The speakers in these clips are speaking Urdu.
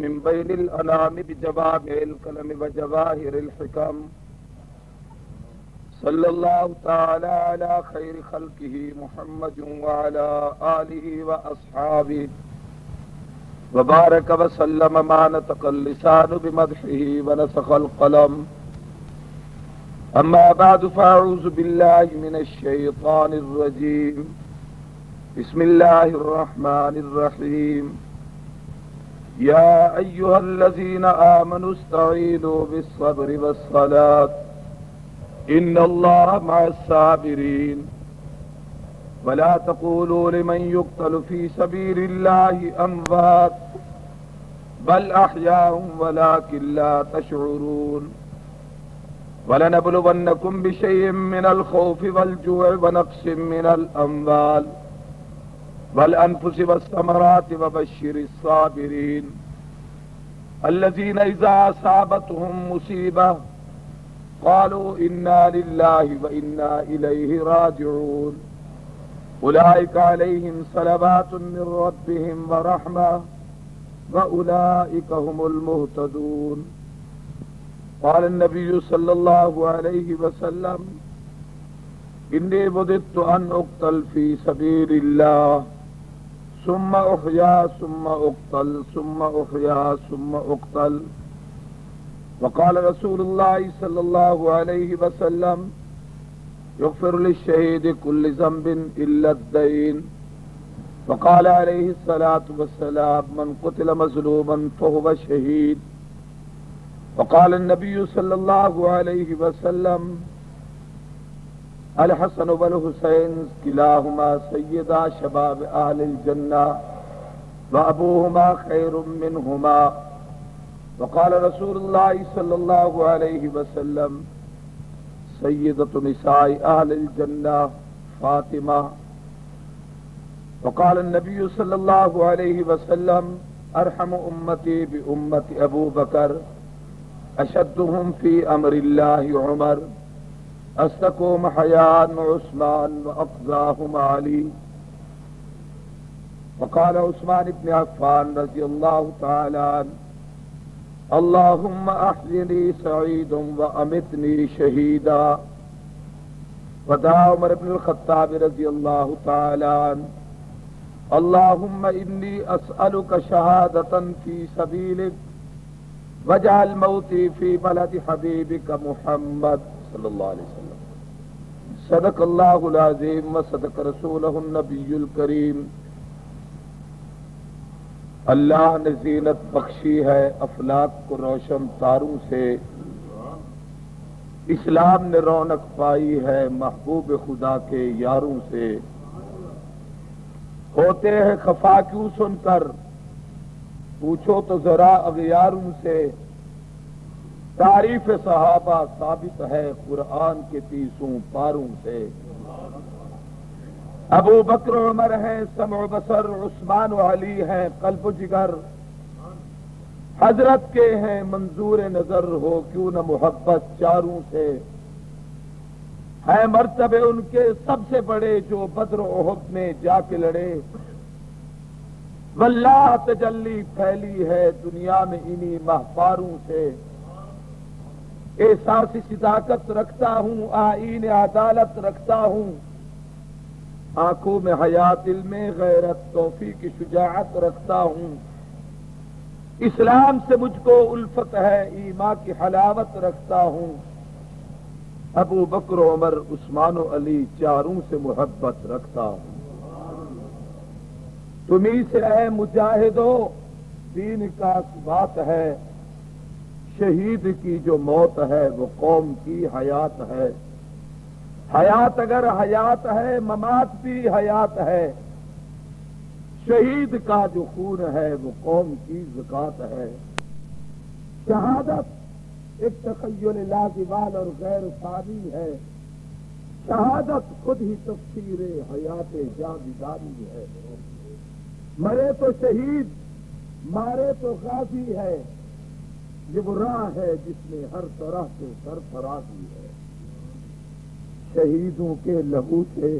من بين الأنام بجوامع الكلم وجواهر الحكم صلى الله تعالى على خير خلقه محمد وعلى آله وأصحابه وبارك وسلم ما نطق اللسان بمدحه ونسخ القلم. أما بعد فأعوذ بالله من الشيطان الرجيم. بسم الله الرحمن الرحيم. يا أيها الذين آمنوا استعينوا بالصبر والصلاة إن الله مع الصابرين ولا تقولوا لمن يقتل في سبيل الله أموات بل أحياء ولكن لا تشعرون. ولنبلونكم بشيء من الخوف والجوع ونقص من الأموال والأنفس والثمرات وبشر الصابرين الذين إذا أصابتهم مصيبة قالوا إنا لله وإنا إليه راجعون أولئك عليهم صلوات من ربهم ورحمة وأولئك هم المهتدون. قال النبي صلى الله عليه وسلم إني وددت أن أقتل في سبيل الله ثم أحيا ثم أقتل ثم أحيا ثم أقتل. وقال رسول الله صلى الله عليه وسلم يغفر للشهيد كل ذنب إلا الدين. وقال عليه الصلاة والسلام من قتل مظلوما فهو شهيد. وقال النبي صلى الله عليه وسلم الحسن والحسين كلاهما سيدا شباب أهل الجنة وأبوهما خير منهما. وقال رسول الله صلى الله عليه وسلم سيدة نساء أهل الجنة فاطمة. وقال النبي صلى الله عليه وسلم أرحم أمتي بأمة أبو بكر أشدهم في أمر الله عمر أصدقهم حياء عثمان وأقضاهم علي. وقال عثمان بن عفان رضي الله تعالى عنه اللهم أحيني سعيدا وأمتني شهيدا. ودعا عمر بن الخطاب رضي الله تعالى عنه اللهم إني أسألك شهادة في سبيلك واجعل موتي في بلد حبيبك محمد صلى الله عليه وسلم. صدق الله العظيم وصدق رسوله النبي الكريم. اللہ نے زینت بخشی ہے افلاک کو روشن تاروں سے، اسلام نے رونق پائی ہے محبوب خدا کے یاروں سے. ہوتے ہیں خفا کیوں سن کر پوچھو تو ذرا اغیاروں سے. تعریف صحابہ ثابت ہے قرآن کے 30 پاروں سے. ابو بکر عمر ہیں سمع و بصر، عثمان و علی ہیں قلب و جگر. حضرت کے ہیں منظور نظر ہو کیوں نہ محبت چاروں سے. ہے مرتبے ان کے سب سے بڑے جو بدر و احد میں جا کے لڑے. واللہ تجلی پھیلی ہے دنیا میں انہی مہپاروں سے. احساس صداقت رکھتا ہوں آئین عدالت رکھتا ہوں. آنکھوں میں حیا دل میں غیرت توفیق کی شجاعت رکھتا ہوں. اسلام سے مجھ کو الفت ہے ایمان کی حلاوت رکھتا ہوں. ابو بکر عمر عثمان و علی چاروں سے محبت رکھتا ہوں. تمہیں سے اے مجاہدو دین کا ثبات ہے. شہید کی جو موت ہے وہ قوم کی حیات ہے. حیات اگر حیات ہے ممات بھی حیات ہے. شہید کا جو خون ہے وہ قوم کی زکات ہے. شہادت ایک تخیل لازوال اور غیر ثانی ہے. شہادت خود ہی تفسیر حیات جاویدانی ہے. مرے تو شہید مارے تو غازی ہے. یہ وہ راہ ہے جس میں ہر طرح سے سرفرازی ہے. شہیدوں کے لہو سے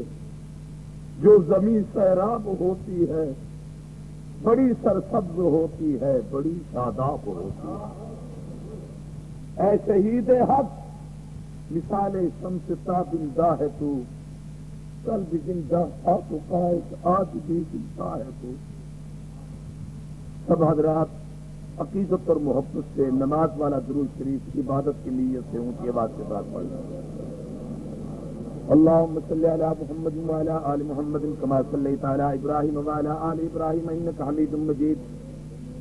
جو زمین سیراب ہوتی ہے بڑی سرسبز ہوتی ہے، بڑی شاداب ہوتی ہے۔ اے شہید حق، مثال شمس تابندہ ہے تو، کل بھی زندہ تھا تو قائد، آج بھی زندہ ہے تو۔ سب حضرات عقیدت اور محبت سے نماز والا درود شریف عبادت کی نیت سے اونچی آواز کے ساتھ پڑھ لیں۔ اللهم صل على محمد وعلى آل محمد كما صليت على إبراهيم وعلى آل إبراهيم إنك حميد مجيد۔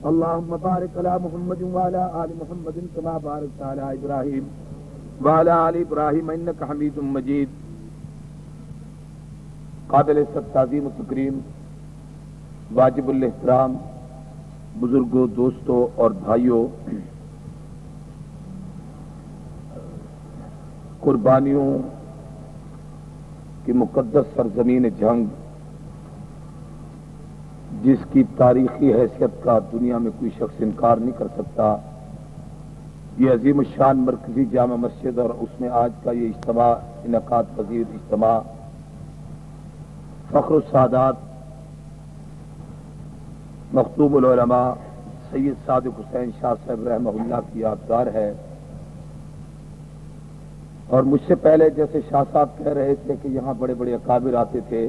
اللهم بارك على محمد وعلى آل محمد كما باركت على إبراهيم وعلى آل إبراهيم إنك حميد مجيد۔ قابل تعظیم و تکریم، واجب الاحترام بزرگوں، دوستوں اور بھائیوں، قربانیوں کی مقدس سرزمین جنگ، جس کی تاریخی حیثیت کا دنیا میں کوئی شخص انکار نہیں کر سکتا، یہ عظیم الشان مرکزی جامع مسجد اور اس میں آج کا یہ اجتماع، انعقاد پذیر اجتماع فخر السادات مختوم العلماء سید صادق حسین شاہ صاحب رحمہ اللہ کی یادگار ہے۔ اور مجھ سے پہلے جیسے شاہ صاحب کہہ رہے تھے کہ یہاں بڑے بڑے اکابر آتے تھے،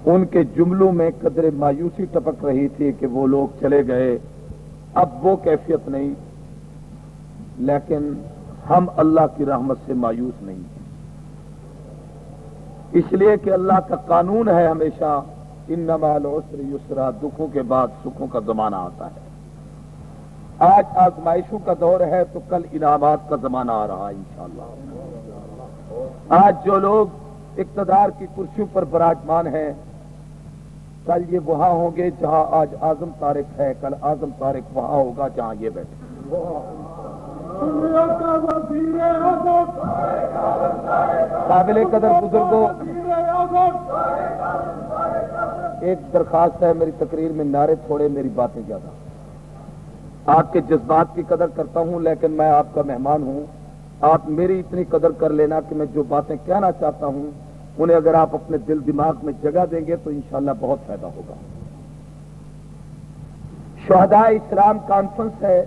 ان کے جملوں میں قدر مایوسی ٹپک رہی تھی کہ وہ لوگ چلے گئے، اب وہ کیفیت نہیں، لیکن ہم اللہ کی رحمت سے مایوس نہیں ہیں، اس لیے کہ اللہ کا قانون ہے ہمیشہ ان مع العسر یسرا، دکھوں کے بعد سکھوں کا زمانہ آتا ہے۔ آج آزمائشوں کا دور ہے تو کل انعامات کا زمانہ آ رہا ہے انشاءاللہ۔ آج جو لوگ اقتدار کی کرسیوں پر براجمان ہیں، کل یہ وہاں ہوں گے جہاں آج اعظم طارق ہے، کل اعظم طارق وہاں ہوگا جہاں یہ بیٹھے۔ قابل قدر بزرگوں، ایک درخواست ہے میری تقریر میں نعرے تھوڑے، میری باتیں زیادہ۔ آپ کے جذبات کی قدر کرتا ہوں، لیکن میں آپ کا مہمان ہوں، آپ میری اتنی قدر کر لینا کہ میں جو باتیں کہنا چاہتا ہوں انہیں اگر آپ اپنے دل دماغ میں جگہ دیں گے تو انشاءاللہ بہت فائدہ ہوگا۔ شہداء اسلام کانفرنس ہے،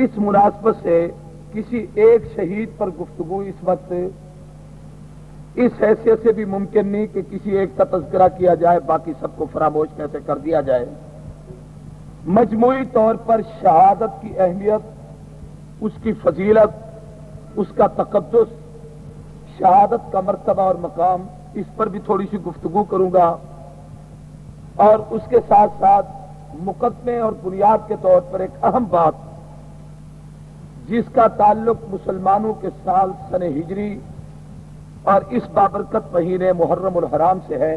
اس مناسبت سے کسی ایک شہید پر گفتگو اس وقت اس حیثیت سے بھی ممکن نہیں کہ کسی ایک کا تذکرہ کیا جائے، باقی سب کو فراموش کیسے کر دیا جائے۔ مجموعی طور پر شہادت کی اہمیت، اس کی فضیلت، اس کا تقدس، شہادت کا مرتبہ اور مقام، اس پر بھی تھوڑی سی گفتگو کروں گا، اور اس کے ساتھ ساتھ مقدمے اور بنیاد کے طور پر ایک اہم بات جس کا تعلق مسلمانوں کے سال سن ہجری اور اس بابرکت مہینے محرم الحرام سے ہے،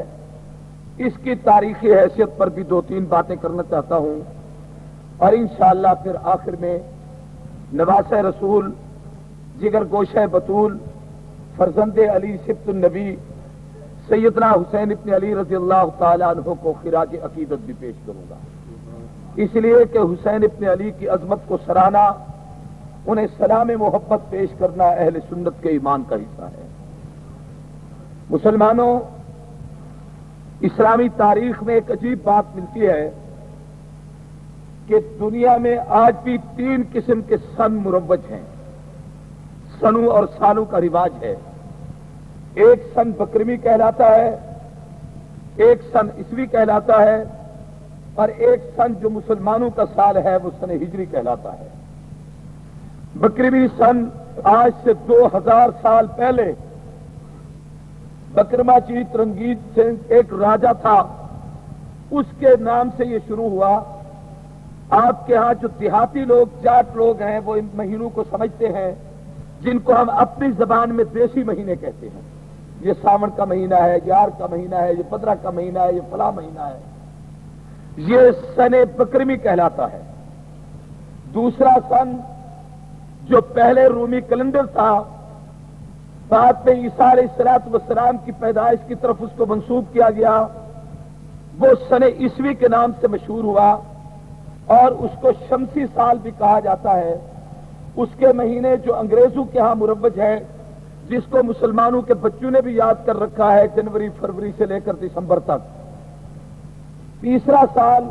اس کی تاریخی حیثیت پر بھی دو تین باتیں کرنا چاہتا ہوں، اور انشاءاللہ پھر آخر میں نواسہ رسول، جگر گوشہ بطول، فرزند علی سبط النبی سیدنا حسین ابن علی رضی اللہ تعالیٰ عنہ کو خراج عقیدت بھی پیش کروں گا، اس لیے کہ حسین ابن علی کی عظمت کو سراہنا، انہیں سلام محبت پیش کرنا اہل سنت کے ایمان کا حصہ ہے۔ مسلمانوں، اسلامی تاریخ میں ایک عجیب بات ملتی ہے کہ دنیا میں آج بھی تین قسم کے سن مروج ہیں، سنوں اور سالوں کا رواج ہے۔ ایک سن بکرمی کہلاتا ہے، ایک سن عیسوی کہلاتا ہے، اور ایک سن جو مسلمانوں کا سال ہے وہ سن ہجری کہلاتا ہے۔ بکرمی سن آج سے 2000 سال پہلے بکرما چیت رنگیت سے ایک راجا تھا، اس کے نام سے یہ شروع ہوا۔ آپ کے ہاں جو دیہاتی لوگ، جاٹ لوگ ہیں، وہ ان مہینوں کو سمجھتے ہیں جن کو ہم اپنی زبان میں دیسی مہینے کہتے ہیں۔ یہ ساون کا مہینہ ہے، یار کا مہینہ ہے، یہ پدرہ کا مہینہ ہے، یہ فلاں مہینہ ہے، یہ سن بکرمی کہلاتا ہے۔ دوسرا سن جو پہلے رومی کیلنڈر تھا، بعد میں عیسیٰ علیہ السلام کی پیدائش کی طرف اس کو منسوب کیا گیا، وہ سن عیسوی کے نام سے مشہور ہوا، اور اس کو شمسی سال بھی کہا جاتا ہے۔ اس کے مہینے جو انگریزوں کے ہاں مروج ہے جس کو مسلمانوں کے بچوں نے بھی یاد کر رکھا ہے جنوری فروری سے لے کر دسمبر تک. تیسرا سال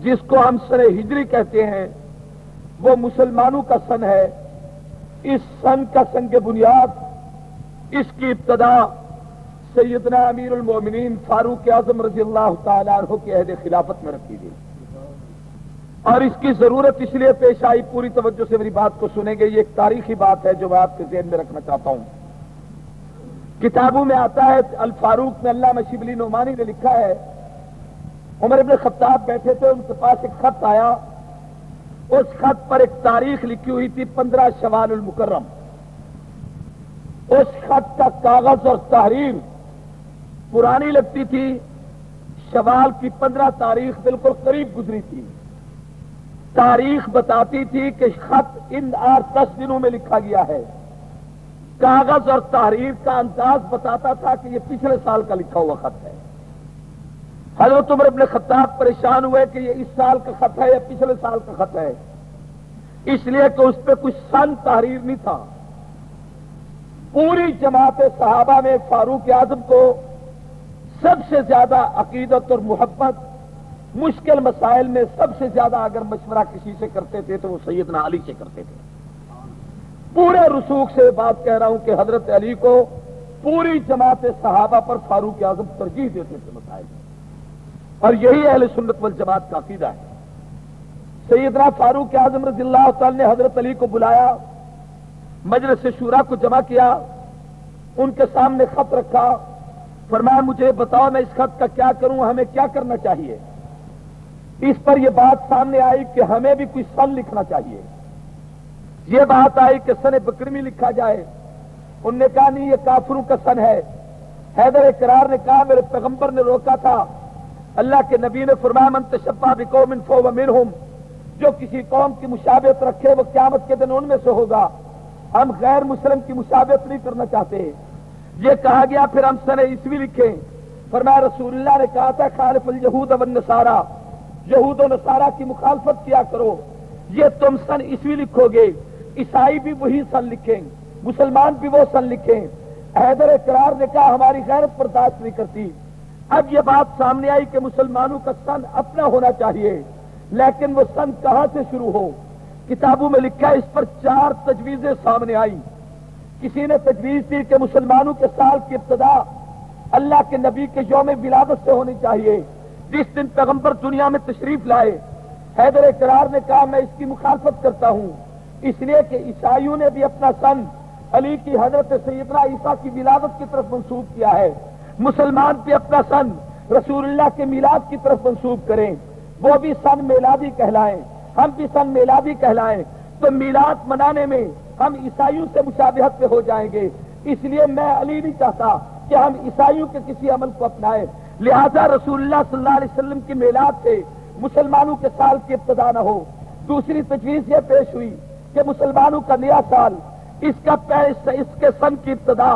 جس کو ہم سن ہجری کہتے ہیں وہ مسلمانوں کا سن ہے. اس سن کا سنگ بنیاد، اس کی ابتدا سیدنا امیر المومنین فاروق اعظم رضی اللہ تعالیٰ عنہ کے عہد خلافت میں رکھی گئی، اور اس کی ضرورت اس لیے پیش آئی، پوری توجہ سے میری بات کو سنیں گے، یہ ایک تاریخی بات ہے جو میں آپ کے ذہن میں رکھنا چاہتا ہوں. کتابوں میں آتا ہے، الفاروق میں علامہ شبلی نعمانی نے لکھا ہے، عمر ابن خطاب بیٹھے تھے، ان کے پاس ایک خط آیا، اس خط پر ایک تاریخ لکھی ہوئی تھی 15 شوال المکرم. اس خط کا کاغذ اور تحریر پرانی لگتی تھی، شوال کی 15 تاریخ بالکل قریب گزری تھی. تاریخ بتاتی تھی کہ خط ان 8-10 دنوں میں لکھا گیا ہے. کاغذ اور تحریر کا انداز بتاتا تھا کہ یہ پچھلے سال کا لکھا ہوا خط ہے. حضرت عمر ابن خطاب پریشان ہوئے کہ یہ اس سال کا خط ہے یا پچھلے سال کا خط ہے، اس لیے کہ اس پہ کچھ سن تحریر نہیں تھا. پوری جماعت صحابہ میں فاروق اعظم کو سب سے زیادہ عقیدت اور محبت، مشکل مسائل میں سب سے زیادہ اگر مشورہ کسی سے کرتے تھے تو وہ سیدنا علی سے کرتے تھے. پورے رسوخ سے بات کہہ رہا ہوں کہ حضرت علی کو پوری جماعت صحابہ پر فاروق اعظم ترجیح دیتے تھے مسائل میں، اور یہی اہل سنت والجماعت کا عقیدہ ہے. سیدنا فاروق اعظم رضی اللہ تعالی نے حضرت علی کو بلایا، مجلس شورا کو جمع کیا، ان کے سامنے خط رکھا، فرمایا مجھے بتاؤ میں اس خط کا کیا کروں، ہمیں کیا کرنا چاہیے. اس پر یہ بات سامنے آئی کہ ہمیں بھی کوئی سن لکھنا چاہیے. یہ بات آئی کہ سن بکرمی لکھا جائے. انہوں نے کہا نہیں، یہ کافروں کا سن ہے. حیدر کرار نے کہا میرے پیغمبر نے روکا تھا، اللہ کے نبی نے فرمایا من تشبہ بقوم فہو منہم، جو کسی قوم کی مشابہت رکھے وہ قیامت کے دن ان میں سے ہوگا. ہم غیر مسلم کی مشابہت نہیں کرنا چاہتے. یہ کہا گیا پھر ہم سن عیسوی لکھیں. فرمایا رسول اللہ نے کہا تھا خالف الیہود والنصارى، یہود و نصارہ کی مخالفت کیا کرو. یہ تم سن عیسوی لکھو گے، عیسائی بھی وہی سن لکھیں، مسلمان بھی وہ سن لکھیں. حیدر کرار نے کہا ہماری غیرت برداشت نہیں کرتی. اب یہ بات سامنے آئی کہ مسلمانوں کا سن اپنا ہونا چاہیے، لیکن وہ سن کہاں سے شروع ہو. کتابوں میں لکھا ہے، اس پر 4 تجویزیں سامنے آئی. کسی نے تجویز دی کہ مسلمانوں کے سال کی ابتدا اللہ کے نبی کے یوم ولادت سے ہونی چاہیے، جس دن پیغمبر دنیا میں تشریف لائے. حیدر کرار نے کہا میں اس کی مخالفت کرتا ہوں، اس لیے کہ عیسائیوں نے بھی اپنا سن علی کی حضرت سیدنا عیسیٰ کی ولادت کی طرف منسوب کیا ہے. مسلمان بھی اپنا سن رسول اللہ کے میلاد کی طرف منسوب کریں، وہ بھی سن میلادی کہلائیں، ہم بھی سن میلادی کہلائیں. تو میلاد منانے میں ہم عیسائیوں سے مشابہت پہ ہو جائیں گے. اس لیے میں علی نہیں چاہتا کہ ہم عیسائیوں کے کسی عمل کو اپنائیں. لہذا رسول اللہ صلی اللہ علیہ وسلم کی میلاد سے مسلمانوں کے سال کی ابتدا نہ ہو. دوسری تجویز یہ پیش ہوئی کہ مسلمانوں کا نیا سال اس کے سن کی ابتدا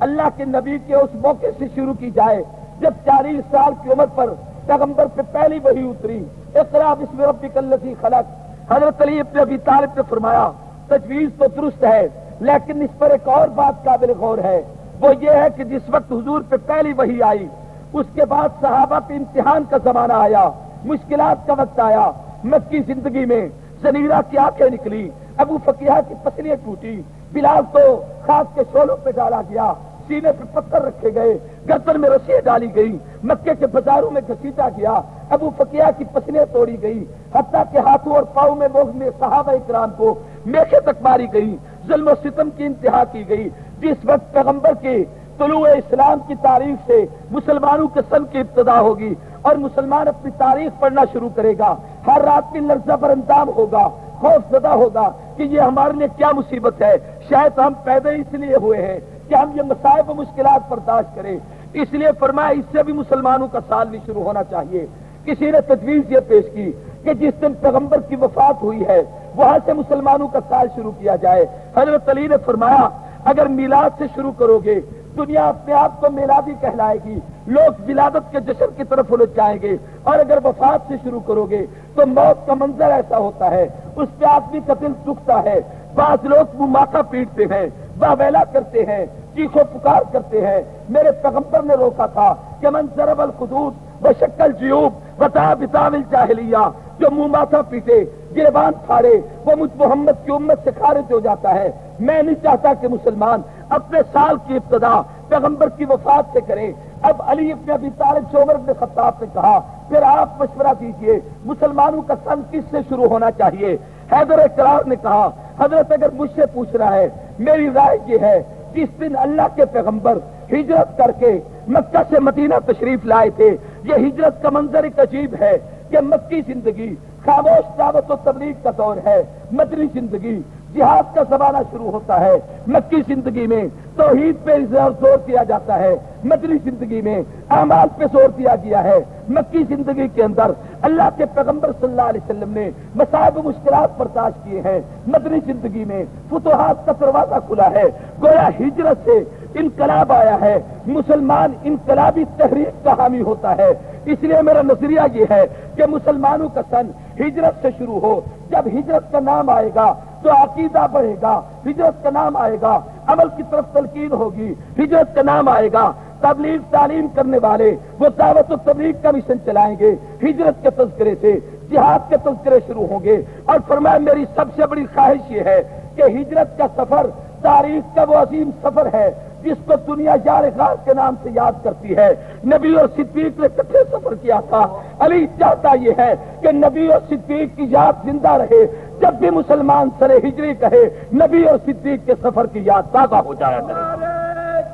اللہ کے نبی کے اس موقع سے شروع کی جائے جب 40 سال کی عمر پر پیغمبر پہ پہلی وحی اتری، اقرا بسم ربک الذی خلق. حضرت علی ابن ابی طالب نے فرمایا تجویز تو درست ہے، لیکن اس پر ایک اور بات قابل غور ہے، وہ یہ ہے کہ جس وقت حضور پہ پہلی وحی آئی اس کے بعد صحابہ پہ امتحان کا زمانہ آیا، مشکلات کا وقت آیا. مکی زندگی میں زنیرہ کی آنکھیں نکلی، ابو فقیہ کی پسلیاں ٹوٹی، بلال تو خاک کے شولوں پہ ڈالا گیا، سینے پہ پتھر رکھے گئے، گردن میں رسیاں ڈالی گئی، مکے کے بازاروں میں گھسیٹا گیا، ابو فقیہ کی پسلیاں توڑی گئی، حتیٰ کہ ہاتھوں اور پاؤں میں صحابہ اکرام کو میخیں تک ماری گئی، ظلم و ستم کی انتہا کی گئی. جس وقت پیغمبر کے طلوع اسلام کی تاریخ سے مسلمانوں کے سن کی ابتدا ہوگی اور مسلمان اپنی تاریخ پڑھنا شروع کرے گا، ہر رات کی لرزہ پر اندام ہوگا، خوف زدہ ہوگا کہ یہ ہمارے لیے کیا مصیبت ہے. شاید ہم پیدا اس لیے ہوئے ہیں کہ ہم یہ مصائب و مشکلات برداشت کریں. اس لیے فرمایا اس سے بھی مسلمانوں کا سال بھی شروع ہونا چاہیے. کسی نے تجویز یہ پیش کی کہ جس دن پیغمبر کی وفات ہوئی ہے وہاں سے مسلمانوں کا سال شروع کیا جائے. حضرت علی نے فرمایا اگر میلاد سے شروع کرو گے دنیا اپنے آپ کو میلادی کہلائے گی، لوگ ولادت کے جشن کی طرف الجھ جائیں گے، اور اگر وفات سے شروع کرو گے تو موت کا منظر ایسا ہوتا ہے، اس پہ آدمی کا دل دکھتا ہے. بعض لوگ منہ ماتھا پیٹتے ہیں، واویلا کرتے ہیں، چیخ و پکار کرتے ہیں۔ میرے پیغمبر نے روکا تھا کہ من ضرب الخدود وشق الجیوب وطاع بطاع الجاہلیہ، جو منہ ماتھا پیٹے، گریبان پھاڑے، وہ مجھ محمد کی امت سے خارج ہو جاتا ہے۔ میں نہیں چاہتا کہ مسلمان اپنے سال کی ابتدا پیغمبر کی وفات سے کریں۔ اب علی ابن ابی طالب سے عمر بن خطاب نے کہا پھر آپ مشورہ دیجئے مسلمانوں کا سن کس سے شروع ہونا چاہیے؟ حیدر کرار نے کہا حضرت اگر مجھ سے پوچھ رہا ہے، میری رائے یہ ہے کہ اس دن اللہ کے پیغمبر ہجرت کر کے مکہ سے مدینہ تشریف لائے تھے۔ یہ ہجرت کا منظر ایک عجیب ہے کہ مکی زندگی خاموش دعوت و تبلیغ کا دور ہے، مدنی زندگی جہاد کا زمانہ شروع ہوتا ہے۔ مکی زندگی میں توحید پہ زور دیا جاتا ہے، مدنی زندگی میں اعمال پہ زور دیا گیا ہے۔ مکی زندگی کے اندر اللہ کے پیغمبر صلی اللہ علیہ وسلم نے مصائب و مشکلات برداشت کیے ہیں، مدنی زندگی میں فتوحات کا دروازہ کھلا ہے۔ گویا ہجرت سے انقلاب آیا ہے، مسلمان انقلابی تحریک کا حامی ہوتا ہے۔ اس لیے میرا نظریہ یہ ہے کہ مسلمانوں کا سن ہجرت سے شروع ہو۔ جب ہجرت کا نام آئے گا تو عقیدہ بڑھے گا، ہجرت کا نام آئے گا عمل کی طرف تلقین ہوگی، ہجرت کا نام آئے گا تبلیغ تعلیم کرنے والے وہ دعوت و تبلیغ کا مشن چلائیں گے، ہجرت کے تذکرے سے جہاد کے تذکرے شروع ہوں گے۔ اور فرمایا میری سب سے بڑی خواہش یہ ہے کہ ہجرت کا سفر تاریخ کا وہ عظیم سفر ہے جس کو دنیا یار غار کے نام سے یاد کرتی ہے۔ نبی اور صدیق نے کتنے سفر کیا تھا؟ علی چاہتا یہ ہے کہ نبی اور صدیق کی یاد زندہ رہے، جب بھی مسلمان سر ہجری کہے نبی اور صدیق کے سفر کی یاد تازہ ہو جایا کرے۔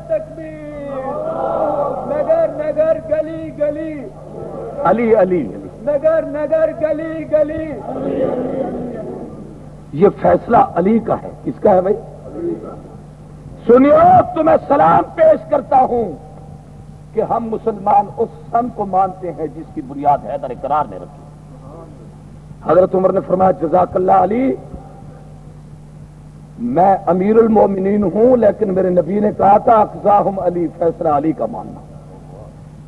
تکبیر، نگر نگر گلی گلی، علی علی علی، نگر نگر گلی گلی۔ یہ فیصلہ علی کا ہے۔ کس کا ہے بھائی؟ سنیو، تمہیں سلام پیش کرتا ہوں کہ ہم مسلمان اس سن کو مانتے ہیں جس کی بنیاد حیدر کرار نے رکھی۔ حضرت عمر نے فرمایا جزاک اللہ علی، میں امیر المومنین ہوں لیکن میرے نبی نے کہا تھا اقضاہم علی، فیصلہ علی کا ماننا۔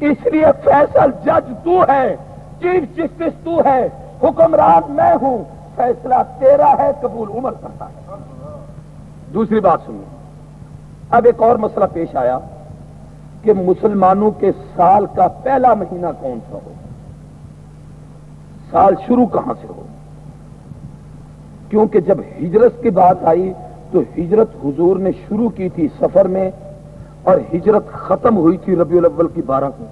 اس لیے فیصل جج تو ہے، چیف جسٹس تو ہے، حکمران میں ہوں، فیصلہ تیرا ہے، قبول عمر کرتا ہے۔ دوسری بات سنیے، اب ایک اور مسئلہ پیش آیا کہ مسلمانوں کے سال کا پہلا مہینہ کون سا ہو، سال شروع کہاں سے ہو؟ کیونکہ جب ہجرت کی بات آئی تو ہجرت حضور نے شروع کی تھی سفر میں اور ہجرت ختم ہوئی تھی ربیع الاول کی 12 کو۔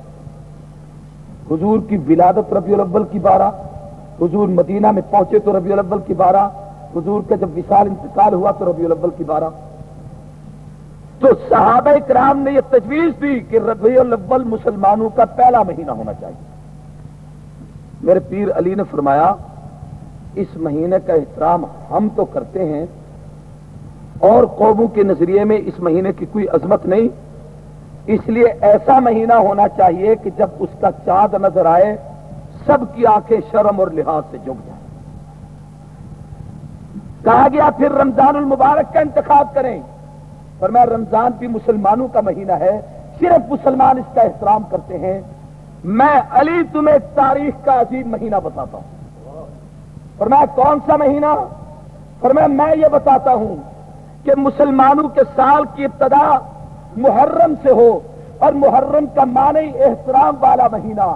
حضور کی ولادت ربیع الاول کی 12، حضور مدینہ میں پہنچے تو ربیع الاول کی 12، حضور کا جب وصال انتقال ہوا تو ربیع الاول کی 12۔ تو صحابہ کرام نے یہ تجویز دی کہ ربیع الاول مسلمانوں کا پہلا مہینہ ہونا چاہیے۔ میرے پیر علی نے فرمایا اس مہینے کا احترام ہم تو کرتے ہیں اور قوموں کے نظریے میں اس مہینے کی کوئی عظمت نہیں، اس لیے ایسا مہینہ ہونا چاہیے کہ جب اس کا چاند نظر آئے سب کی آنکھیں شرم اور لحاظ سے جھک جائیں۔ کہا گیا پھر رمضان المبارک کا انتخاب کریں، فرمایا رمضان بھی مسلمانوں کا مہینہ ہے، صرف مسلمان اس کا احترام کرتے ہیں۔ میں علی تمہیں تاریخ کا عظیم مہینہ بتاتا ہوں۔ فرمایا کون سا مہینہ؟ فرمایا میں یہ بتاتا ہوں کہ مسلمانوں کے سال کی ابتدا محرم سے ہو، اور محرم کا معنی احترام والا مہینہ،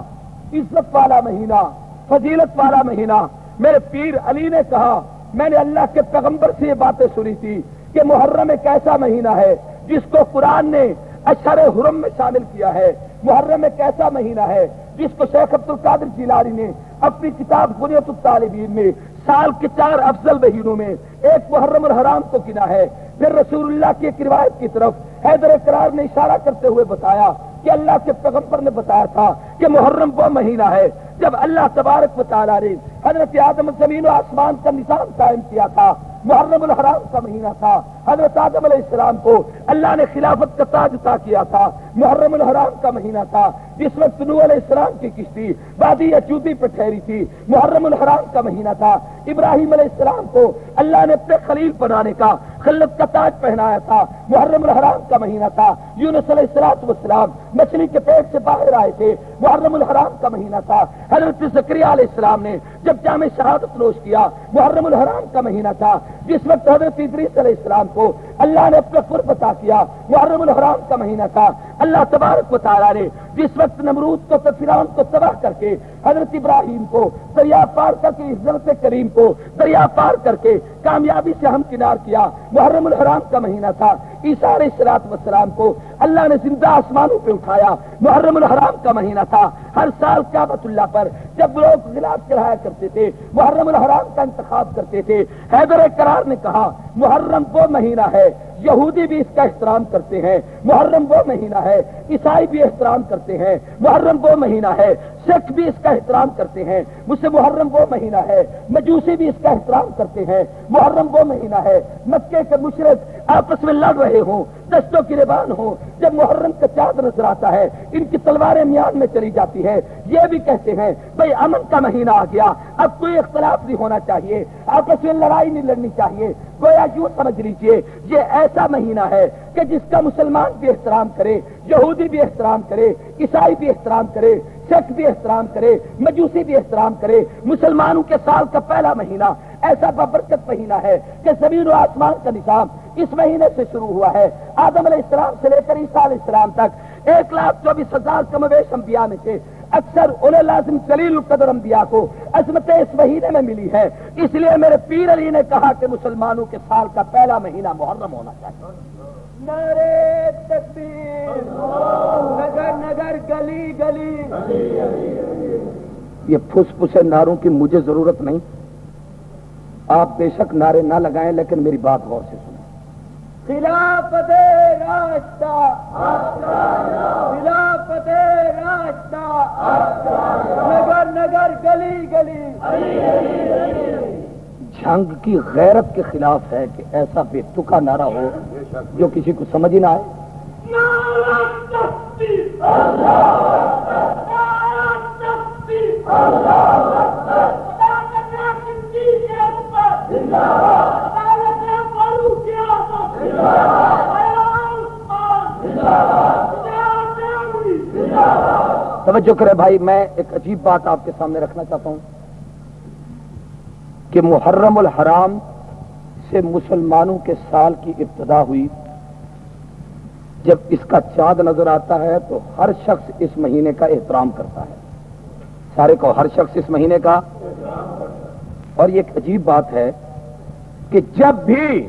عزت والا مہینہ، فضیلت والا مہینہ۔ میرے پیر علی نے کہا میں نے اللہ کے پیغمبر سے یہ باتیں سنی تھی کہ محرم ایک ایسا مہینہ ہے جس کو قرآن نے اشہر حرم میں شامل کیا ہے۔ محرم ایک ایسا مہینہ ہے جس کو شیخ عبد القادر جیلانی نے اپنی کتاب غنیۃ الطالبین میں سال کے 4 افضل مہینوں میں ایک محرم الحرام کو گنا ہے۔ پھر رسول اللہ کی ایک روایت کی طرف حیدر کرار نے اشارہ کرتے ہوئے بتایا کہ اللہ کے پیغمبر نے بتایا تھا کہ محرم وہ مہینہ ہے جب اللہ تبارک و تعالیٰ نے حضرت آدم زمین و آسمان کا نظام قائم کیا تھا۔ محرم الحرام کا مہینہ تھا، حضرت آدم علیہ السلام کو اللہ نے خلافت کا تاج عطا کیا تھا۔ محرم الحرام کا مہینہ تھا جس وقت نوح علیہ السلام کی کشتی وادی یچودی پہ ٹھہری تھی۔ محرم الحرام کا مہینہ تھا ابراہیم علیہ السلام کو اللہ نے اپنے خلیل بنانے کا خلت کا تاج پہنایا تھا۔ محرم الحرام کا مہینہ تھا یونس علیہ السلام مچھلی کے پیٹ سے باہر آئے تھے، محرم الحرام کا مہینہ تھا۔ حضرت زکریا علیہ السلام نے جب جامع شہادت نوش کیا، محرم الحرام کا مہینہ تھا۔ جس وقت حضرت ادریس علیہ السلام کو اللہ نے اپنا قرب عطا کیا، محرم الحرام کا مہینہ تھا۔ اللہ تبارک و تعالیٰ نے جس وقت نمرود کو فرعون کو تباہ کر کے حضرت ابراہیم کو دریا پار کر کے، حضرت کریم کو دریا پار کر کے کامیابی سے ہمکنار کیا، محرم الحرام کا مہینہ تھا۔ عیسیٰ علیہ السلام کو اللہ نے زندہ آسمانوں پہ اٹھایا، محرم الحرام کا مہینہ تھا۔ ہر سال کعبۃ اللہ پر جب لوگ غلاف چڑھایا کرتے تھے، محرم الحرام کا انتخاب کرتے تھے۔ حیدر کرار نے کہا محرم وہ مہینہ ہے، یہودی بھی اس کا احترام کرتے ہیں، محرم وہ مہینہ ہے، عیسائی بھی احترام کرتے ہیں، محرم وہ مہینہ ہے، سکھ بھی اس کا احترام کرتے ہیں، مجھ سے محرم وہ مہینہ ہے، مجوسی بھی اس کا احترام کرتے ہیں، محرم وہ مہینہ ہے۔ مکے کے مشرک آپس میں لڑ رہے ہوں، دشتوں کی ربان ہوں، جب محرم کا چاند نظر آتا ہے ان کی تلواریں میان میں چلی جاتی ہے، یہ بھی کہتے ہیں بھائی امن کا مہینہ آ گیا، اب کوئی اختلاف نہیں ہونا چاہیے، آپس میں لڑائی نہیں لڑنی چاہیے۔ گویا یوں سمجھ لیجیے یہ ایسا مہینہ ہے کہ جس کا مسلمان بھی احترام کرے، یہودی بھی احترام کرے، عیسائی بھی احترام کرے، سکھ بھی احترام کرے، مجوسی بھی احترام کرے۔ مسلمانوں کے سال کا پہلا مہینہ ایسا بابرکت مہینہ ہے کہ زمین و آسمان کا نظام اس مہینے سے شروع ہوا ہے۔ آدم علیہ السلام سے لے کر عیسیٰ علیہ السلام تک 1,24,000 کم و بیش انبیاء میں سے اکثر اولے لازم جلیل القدر انبیاء کو عظمت اس مہینے میں ملی ہے۔ اس لیے میرے پیر علی نے کہا کہ مسلمانوں کے سال کا پہلا مہینہ محرم ہونا چاہیے۔ نعرے تکبیر، نگر نگر گلی گلی۔ یہ پھس پھسے نعروں کی مجھے ضرورت نہیں، آپ بے شک نعرے نہ لگائیں، لیکن میری بات غور سے سنیں۔ خلافت راستہ، خلافت راستہ، نگر نگر گلی گلی۔ جنگ کی غیرت کے خلاف ہے کہ ایسا بے تکا نعرہ ہو جو کسی کو سمجھ ہی نہ آئے۔ توجہ کرے بھائی، میں ایک عجیب بات آپ کے سامنے رکھنا چاہتا ہوں کہ محرم الحرام سے مسلمانوں کے سال کی ابتدا ہوئی۔ جب اس کا چاند نظر آتا ہے تو ہر شخص اس مہینے کا احترام کرتا ہے، سارے کو ہر شخص اس مہینے کا۔ اور یہ ایک عجیب بات ہے کہ جب بھی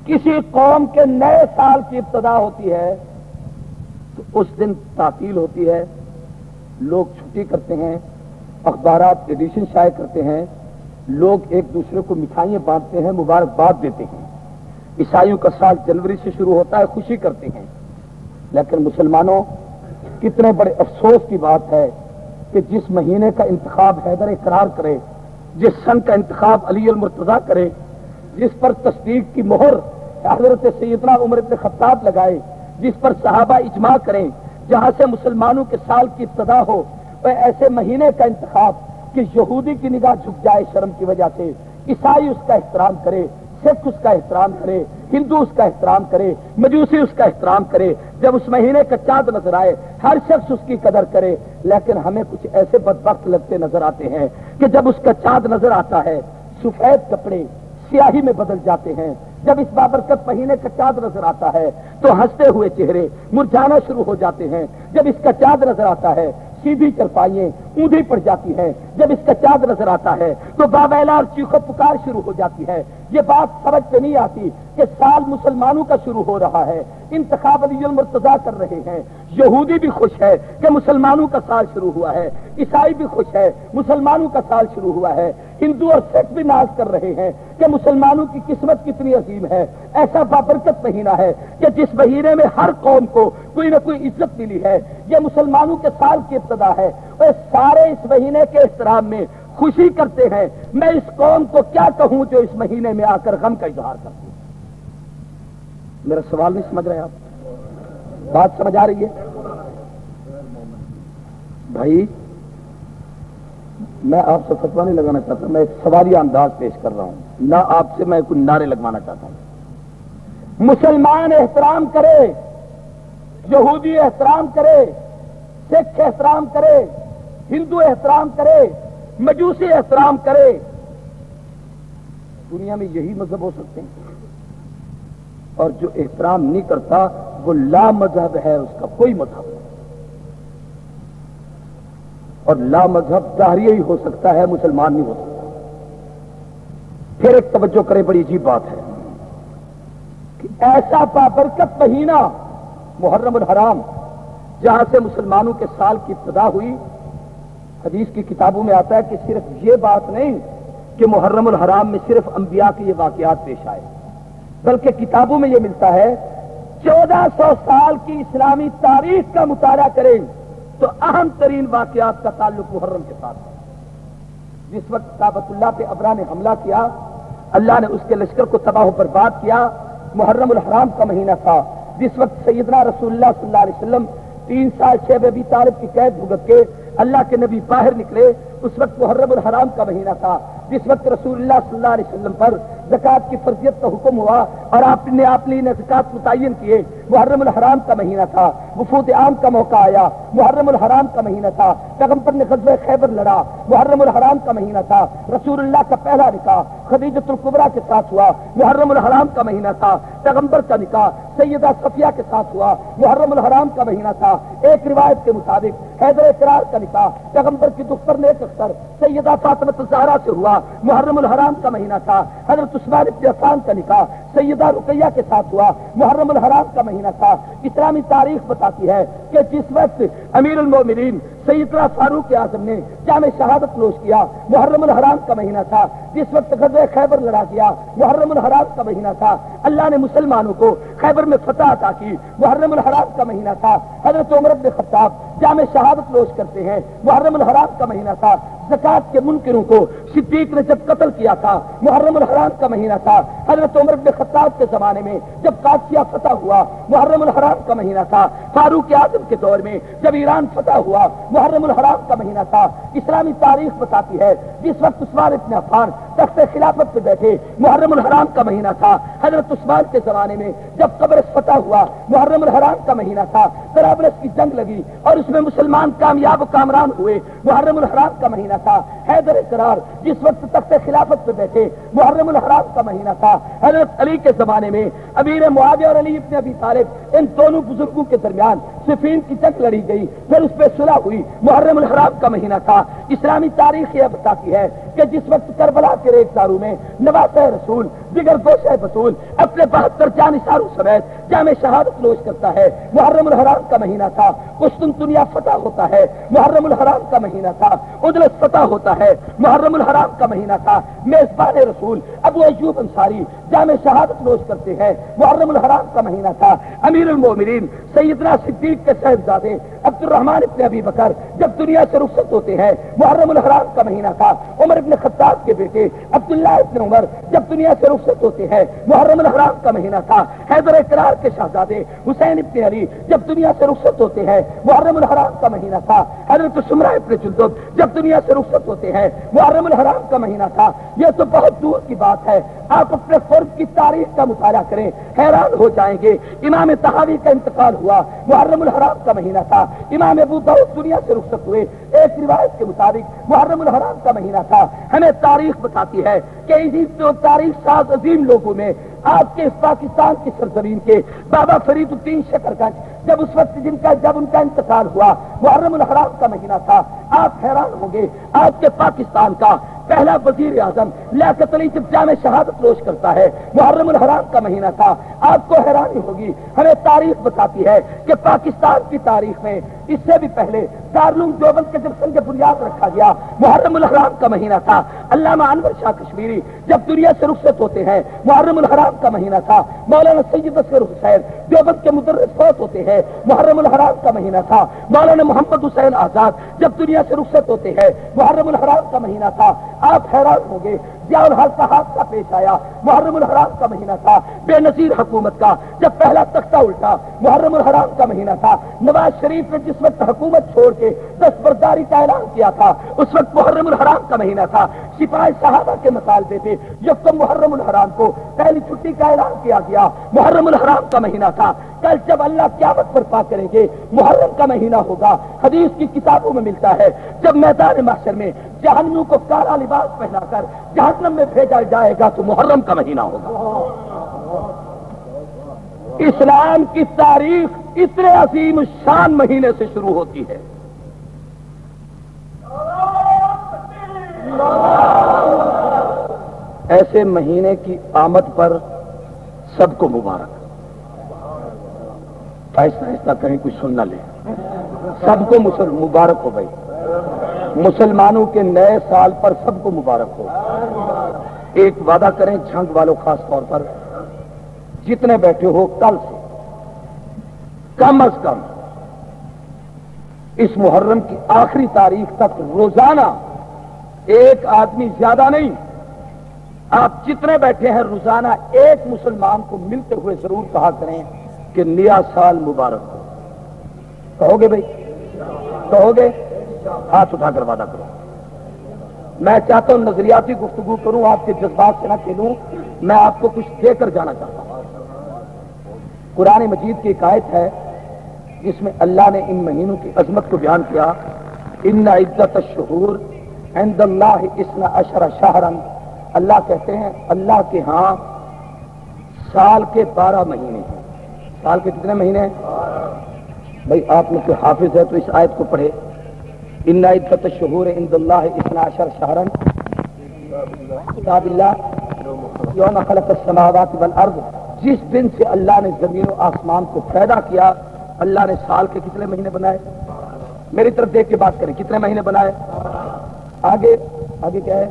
کسی قوم کے نئے سال کی ابتدا ہوتی ہے تو اس دن تعطیل ہوتی ہے، لوگ چھٹی کرتے ہیں، اخبارات ایڈیشن شائع کرتے ہیں، لوگ ایک دوسرے کو مٹھائیاں بانٹتے ہیں، مبارکباد دیتے ہیں۔ عیسائیوں کا سال جنوری سے شروع ہوتا ہے، خوشی کرتے ہیں۔ لیکن مسلمانوں، کتنے بڑے افسوس کی بات ہے کہ جس مہینے کا انتخاب حیدر کرار کرے، جس سن کا انتخاب علی المرتضیٰ کرے، جس پر تصدیق کی مہر حضرت سیدنا عمر بن خطاب لگائے، جس پر صحابہ اجماع کریں، جہاں سے مسلمانوں کے سال کی ابتدا ہو، وہ ایسے مہینے کا انتخاب کہ یہودی کی نگاہ جھک جائے شرم کی وجہ سے، عیسائی اس کا احترام کرے، سکھ اس کا احترام کرے، ہندو اس کا احترام کرے، مجوسی اس کا احترام کرے، جب اس مہینے کا چاند نظر آئے ہر شخص اس کی قدر کرے۔ لیکن ہمیں کچھ ایسے بدبخت لگتے نظر آتے ہیں کہ جب اس کا چاند نظر آتا ہے سفید کپڑے سیاہی میں بدل جاتے ہیں، جب اس بابرکت مہینے کا چاند نظر آتا ہے تو ہنستے ہوئے چہرے مرجھانا شروع ہو جاتے ہیں، جب اس کا چاند نظر آتا ہے سیدھی چرپائیاں اونڈی پڑ جاتی ہیں، جب اس کا چاند نظر آتا ہے تو باویلا اور چیخو پکار شروع ہو جاتی ہے۔ یہ بات سمجھ میں نہیں آتی کہ سال مسلمانوں کا شروع ہو رہا ہے، انتخاب علی المرتضیٰ کر رہے ہیں، یہودی بھی خوش ہے کہ مسلمانوں کا سال شروع ہوا ہے، عیسائی بھی خوش ہے مسلمانوں کا سال شروع ہوا ہے، ہندو اور سکھ بھی ناز کر رہے ہیں کہ مسلمانوں کی قسمت کتنی عظیم ہے۔ ایسا بابرکت مہینہ ہے کہ جس مہینے میں ہر قوم کو کوئی نہ کوئی عزت ملی ہے، یہ مسلمانوں کے سال کی ابتدا ہے، اور سارے اس مہینے کے احترام میں خوشی کرتے ہیں۔ میں اس قوم کو کیا کہوں جو اس مہینے میں آ کر غم کا اظہار کرتی ہے؟ میرا سوال نہیں سمجھ رہے آپ؟ بات سمجھ آ رہی ہے بھائی؟ میں آپ سے فتویٰ نہیں لگانا چاہتا، میں ایک سوالیہ انداز پیش کر رہا ہوں، نہ آپ سے میں کوئی نعرے لگوانا چاہتا ہوں۔ مسلمان احترام کرے یہودی احترام کرے، سکھ احترام کرے، ہندو احترام کرے، مجوسی احترام کرے، دنیا میں یہی مذہب ہو سکتے ہیں۔ اور جو احترام نہیں کرتا وہ لا مذہب ہے، اس کا کوئی مذہب نہیں۔ اور لا مذہب داہریہ ہی ہو سکتا ہے، مسلمان نہیں ہو سکتا۔ پھر ایک توجہ کرے، بڑی عجیب بات ہے کہ ایسا بابرکت مہینہ محرم الحرام، جہاں سے مسلمانوں کے سال کی ابتدا ہوئی، حدیث کی کتابوں میں آتا ہے کہ صرف یہ بات نہیں کہ محرم الحرام میں صرف انبیاء کے یہ واقعات پیش آئے، بلکہ کتابوں میں یہ ملتا ہے 1400 سال کی اسلامی تاریخ کا مطالعہ کریں تو اہم ترین واقعات کا تعلق محرم کے ساتھ ہے۔ جس وقت کعبۃ اللہ پہ ابرا نے حملہ کیا، اللہ نے اس کے لشکر کو تباہ و برباد کیا، محرم الحرام کا مہینہ تھا۔ جس وقت سیدنا رسول اللہ صلی اللہ علیہ وسلم 3 سال شیب ابی طالب کی قید بھگت کے اللہ کے نبی باہر نکلے، اس وقت محرم الحرام کا مہینہ تھا۔ جس وقت رسول اللہ صلی اللہ علیہ وسلم پر زکوٰۃ کی فرضیت کا حکم ہوا اور آپ نے زکوٰۃ متعین کیے، محرم الحرام کا مہینہ تھا۔ وفود عام کا موقع آیا، محرم الحرام کا مہینہ تھا۔ پیغمبر نے غزوہ خیبر لڑا، محرم الحرام کا مہینہ تھا۔ رسول اللہ کا پہلا نکاح خدیجۃ الکبریٰ کے ساتھ ہوا، محرم الحرام کا مہینہ تھا۔ پیغمبر کا نکاح سیدہ صفیہ کے ساتھ ہوا، محرم الحرام کا مہینہ تھا۔ ایک روایت کے مطابق حیدر اقرار کا نکاح پیغمبر کی دختر نیک اختر سیدہ فاطمہ الزہرا سے ہوا، محرم الحرام کا مہینہ تھا۔ حضرت عثمان بن عفان کا نکاح سیدہ رقیہ کے ساتھ ہوا، محرم الحرام کا مہینہ تھا۔ اسلامی تاریخ بتاتی ہے کہ جس وقت امیر المومنین سیدنا فاروق اعظم نے جامع شہادت نوش کیا، محرم الحرام کا مہینہ تھا۔ جس وقت غزوہ خیبر لڑا گیا، محرم الحرام کا مہینہ تھا۔ اللہ نے مسلمانوں کو خیبر میں فتح عطا کی، محرم الحرام کا مہینہ تھا۔ حضرت عمر بن خطاب جامع شہادت نوش کرتے ہیں، محرم الحرام کا مہینہ تھا۔ زکوٰۃ کے منکروں کو صدیق نے جب قتل کیا تھا، محرم الحرام کا مہینہ تھا۔ حضرت عمر بن خطاب کے زمانے میں جب قادسیہ فتح ہوا، محرم الحرام کا مہینہ تھا۔ فاروق اعظم کے دور میں جب ایران فتح ہوا، محرم الحرام کا مہینہ تھا۔ اسلامی تاریخ بتاتی ہے جس وقت عثمان بن عفان تخت خلافت پہ بیٹھے، محرم الحرام کا مہینہ تھا۔ حضرت عثمان کے زمانے میں جب قبرص فتح ہوا، محرم الحرام کا مہینہ تھا۔ طرابلس کی جنگ لگی اور اس میں مسلمان کامیاب و کامران ہوئے، محرم الحرام کا مہینہ تھا۔ حیدر اقرار جس وقت تخت خلافت پہ بیٹھے، محرم الحرام کا مہینہ تھا۔ حضرت علی کے زمانے میں امیر معاویہ اور علی ابن ابی طالب، ان دونوں بزرگوں کے درمیان صفین کی جنگ لڑی گئی، پھر اس پہ صلح ہوئی، محرم الحرام کا مہینہ تھا۔ اسلامی تاریخ یہ بتاتی ہے کہ جس وقت کربلا کے ریگزاروں میں نواسہ رسول دیگر گوشہ بطول اپنے 72 جانثاروں سمیت جامع شہادت نوش کرتا ہے، محرم الحرام کا مہینہ تھا۔ قسطنطنیہ فتح ہوتا ہے، محرم الحرام کا مہینہ تھا۔ اندلس فتح ہوتا ہے، محرم الحرام کا مہینہ تھا۔ میزبان رسول ابو ایوب انصاری جامع شہادت نوش کرتے ہیں، محرم الحرام کا مہینہ تھا۔ امیر المومنین سیدنا صدیق کے صاحبزادے عبد الرحمن ابن ابی بکر جب دنیا سے رخصت ہوتے ہیں، محرم الحرام کا مہینہ تھا۔ عمر ابن خطاب کے بیٹے عبداللہ ابن عمر جب دنیا سے رخصت ہوتے ہیں، محرم الحرام کا مہینہ تھا۔ حیدر اقرار کے شہزادے حسین ابن علی جب دنیا سے رخصت ہوتے ہیں، محرم الحرام کا مہینہ تھا۔ حضرت سمرہ ابن جندب جب دنیا سے رخصت ہوتے ہیں، محرم الحرام کا مہینہ تھا۔ یہ تو بہت دور کی بات ہے، آپ اپنے فرد کی تاریخ کا مطالعہ کریں، حیران ہو جائیں گے۔ امام طحاوی کا انتقال ہوا، محرم الحرام کا مہینہ تھا۔ امام ابو داؤد دنیا سے رخصت ہوئے، ایک روایت کے مطابق محرم الحرام کا مہینہ تھا۔ ہمیں تاریخ بتاتی ہے کہ اسی تاریخ ساز عظیم لوگوں میں آپ کے اس پاکستان کی سرزمین کے بابا فرید الدین شکرگنج جب اس وقت جب ان کا انتقال ہوا، محرم الحرام کا مہینہ تھا۔ آپ حیران ہوں گے، آپ کے پاکستان کا پہلا وزیر اعظم لیاقت علی جب جامع شہادت نوش کرتا ہے، محرم الحرام کا مہینہ تھا۔ آپ کو حیرانی ہوگی، ہمیں تاریخ بتاتی ہے کہ پاکستان کی تاریخ میں اس سے بھی پہلے دارالعلوم دیوبند کے جب سنگ بنیاد رکھا گیا، محرم الحرام کا مہینہ تھا۔ علامہ انور شاہ کشمیری جب دنیا سے رخصت ہوتے ہیں، محرم الحرام کا مہینہ تھا۔ مولانا سید اصغر حسین دیوبند کے مدرس فوت ہوتے ہیں، محرم الحرام کا مہینہ تھا۔ مولانا محمد حسین آزاد جب دنیا سے رخصت ہوتے ہیں، محرم الحرام کا مہینہ تھا۔ آپ حیران ہوں گے، ضیاء الحق کا حادثہ پیش آیا، محرم الحرام کا مہینہ تھا، بے نظیر حکومت کا، جب پہلا تختہ الٹا محرم الحرام کا مہینہ تھا، نواز شریف نے جس وقت حکومت چھوڑ کے دستبرداری کا اعلان کیا تھا اس وقت محرم الحرام کا مہینہ تھا، سپاہی صحابہ کے مطالبے تھے، یکم محرم الحرام کو پہلی چھٹی کا اعلان کیا گیا، محرم الحرام کا مہینہ تھا۔ کل جب اللہ قیامت برپا کریں گے محرم کا مہینہ ہوگا، حدیث کی کتابوں میں ملتا ہے جب میدان محشر میں جہنم کو کالا لباس پہنا کر جہنم میں بھیجا جائے گا تو محرم کا مہینہ ہوگا۔ اسلام کی تاریخ اتنے عظیم شان مہینے سے شروع ہوتی ہے۔ ایسے مہینے کی آمد پر سب کو مبارک، آہستہ آہستہ کہیں کچھ سن نہ لے، سب کو مبارک ہو بھائی، مسلمانوں کے نئے سال پر سب کو مبارک ہو۔ ایک وعدہ کریں جھنگ والوں خاص طور پر، جتنے بیٹھے ہو کل سے کم از کم اس محرم کی آخری تاریخ تک روزانہ ایک آدمی زیادہ نہیں، آپ جتنے بیٹھے ہیں روزانہ ایک مسلمان کو ملتے ہوئے ضرور کہا کریں کہ نیا سال مبارک ہو۔ کہو گے بھائی؟ کہو گے؟ ہاتھ اٹھا کر وعدہ کرو۔ میں چاہتا ہوں نظریاتی گفتگو کروں، آپ کے جذبات سے نہ کھیلوں، میں آپ کو کچھ دے کر جانا چاہتا ہوں۔ قرآن مجید کی ایک آیت ہے جس میں اللہ نے ان مہینوں کی عظمت کو بیان کیا، ان عدت الشہور عند اللہ 12 شہرا، اللہ کہتے ہیں اللہ کے ہاں سال کے 12 مہینے ہیں۔ سال کے کتنے مہینے ہیں بھائی؟ آپ لوگ کے حافظ ہے تو اس آیت کو پڑھے، ان عدت الشہور عند اللہ 12 شہرا کتاب اللہ یوم خلق السماوات والارض، جس دن سے اللہ نے زمین و آسمان کو پیدا کیا اللہ نے سال کے کتنے مہینے بنائے؟ میری طرف دیکھ کے بات کریں، کتنے مہینے بنائے؟ آگے آگے کیا ہے؟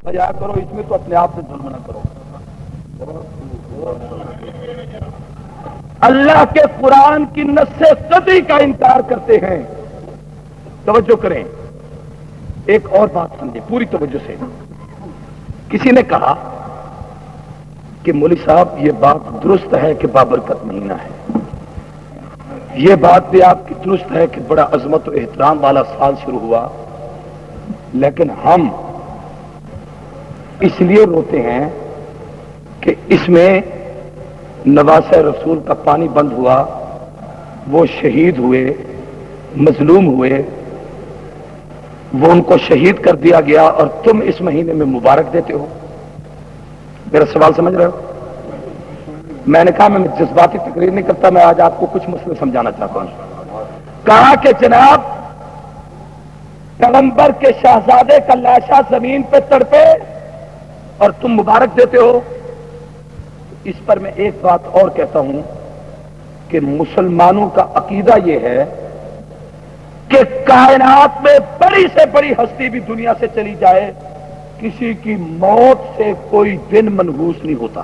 بجا کرو، اس میں تو اپنے آپ سے ظلم نہ کرو۔ اللہ کے قرآن کی نص قطعی کا انکار کرتے ہیں۔ توجہ کریں، ایک اور بات سمجھیں پوری توجہ سے۔ کسی نے کہا کہ مولوی صاحب یہ بات درست ہے کہ بابرکت مہینہ ہے، یہ بات بھی آپ کی درست ہے کہ بڑا عظمت و احترام والا سال شروع ہوا، لیکن ہم اس لیے روتے ہیں کہ اس میں نواسہ رسول کا پانی بند ہوا، وہ شہید ہوئے، مظلوم ہوئے، وہ ان کو شہید کر دیا گیا، اور تم اس مہینے میں مبارک دیتے ہو۔ میرا سوال سمجھ رہے ہو؟ میں نے کہا میں جذباتی تقریر نہیں کرتا، میں آج آپ کو کچھ مسئلے سمجھانا چاہتا ہوں۔ کہا کہ جناب پیغمبر کے شہزادے کا لاشا زمین پہ تڑپے اور تم مبارک دیتے ہو۔ اس پر میں ایک بات اور کہتا ہوں کہ مسلمانوں کا عقیدہ یہ ہے کہ کائنات میں بڑی سے بڑی ہستی بھی دنیا سے چلی جائے، کسی کی موت سے کوئی دن منحوس نہیں ہوتا۔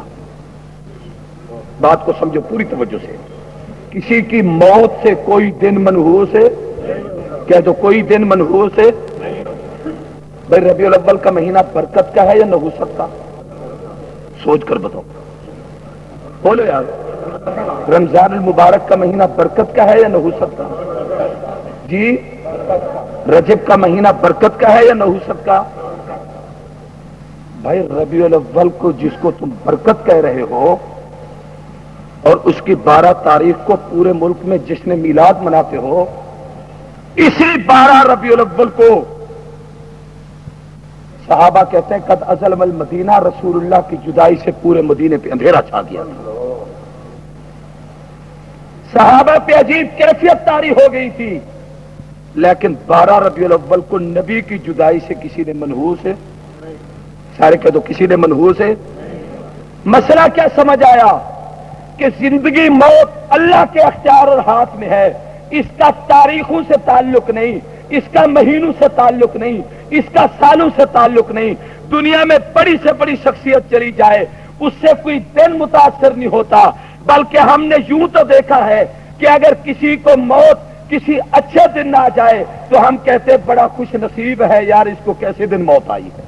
بات کو سمجھو پوری توجہ سے، کسی کی موت سے کوئی دن منحوس ہے، کہہ دو کوئی دن منحوس ہے۔ بھائی ربیع الاول کا مہینہ برکت کا ہے یا نحوست کا؟ سوچ کر بتاؤ، بولو یار۔ رمضان المبارک کا مہینہ برکت کا ہے یا نحوست کا؟ جی، رجب کا مہینہ برکت کا ہے یا نحوست کا؟ بھائی ربیع الاول کو جس کو تم برکت کہہ رہے ہو اور اس کی 12 تاریخ کو پورے ملک میں جشن میلاد مناتے ہو، اسی 12 ربیع الاول کو صحابہ کہتے ہیں قد ازلم المدینہ، رسول اللہ کی جدائی سے پورے مدینے پہ اندھیرا چھا گیا۔ صحابہ پہ عجیب کیفیت طاری ہو گئی تھی، لیکن 12 ربیع الاول کو نبی کی جدائی سے کسی نے منحوس ہے؟ سارے کہہ دو کسی نے منحوس ہے؟ مسئلہ کیا سمجھ آیا کہ زندگی موت اللہ کے اختیار اور ہاتھ میں ہے، اس کا تاریخوں سے تعلق نہیں، اس کا مہینوں سے تعلق نہیں، اس کا سالوں سے تعلق نہیں۔ دنیا میں بڑی سے بڑی شخصیت چلی جائے اس سے کوئی دن متاثر نہیں ہوتا، بلکہ ہم نے یوں تو دیکھا ہے کہ اگر کسی کو موت کسی اچھے دن نہ جائے تو ہم کہتے بڑا خوش نصیب ہے یار، اس کو کیسے دن موت آئی ہے۔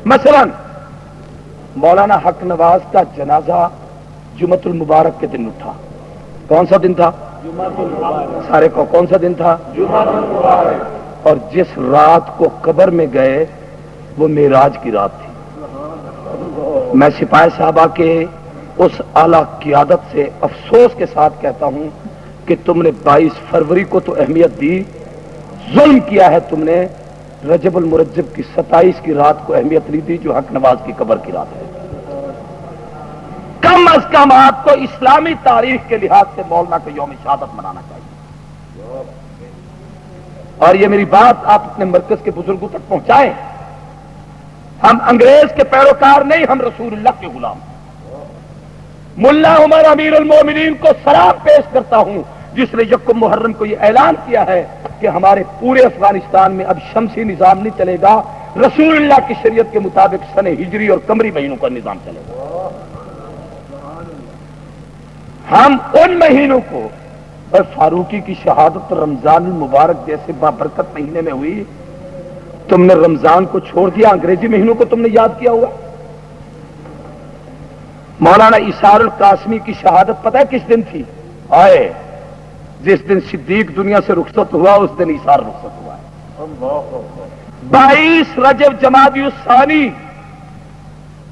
مثلا مولانا حق نواز کا جنازہ جمعۃ المبارک کے دن اٹھا۔ کون سا دن تھا؟ سارے کو کون سا دن تھا؟ جمعۃ المبارک۔ اور جس رات کو قبر میں گئے وہ معراج کی رات تھی۔ میں سپاہی صاحبہ کے اس اعلی قیادت سے افسوس کے ساتھ کہتا ہوں کہ تم نے 22 فروری کو تو اہمیت دی، ظلم کیا ہے تم نے رجب المرجب کی 27 کی رات کو اہمیت نہیں دی جو حق نواز کی قبر کی رات ہے۔ کم از کم آپ کو اسلامی تاریخ کے لحاظ سے مولانا کو یوم شہادت منانا چاہیے، اور یہ میری بات آپ اپنے مرکز کے بزرگوں تک پہنچائیں۔ ہم انگریز کے پیروکار نہیں، ہم رسول اللہ کے غلام۔ ملا عمر امیر المومنین کو سلام پیش کرتا ہوں جس نے یکم محرم کو یہ اعلان کیا ہے کہ ہمارے پورے افغانستان میں اب شمسی نظام نہیں چلے گا، رسول اللہ کی شریعت کے مطابق سن ہجری اور قمری مہینوں کا نظام چلے گا۔ ہم ان مہینوں کو، اور فاروقی کی شہادت رمضان المبارک جیسے بابرکت مہینے میں ہوئی، تم نے رمضان کو چھوڑ دیا، انگریزی مہینوں کو تم نے یاد کیا ہوا۔ مولانا اسار القاسمی کی شہادت پتہ ہے کس دن تھی؟ آئے جس دن صدیق دنیا سے رخصت ہوا اس دن اسار رخصت ہوا ہے۔ 22 رجب جمادی الثانی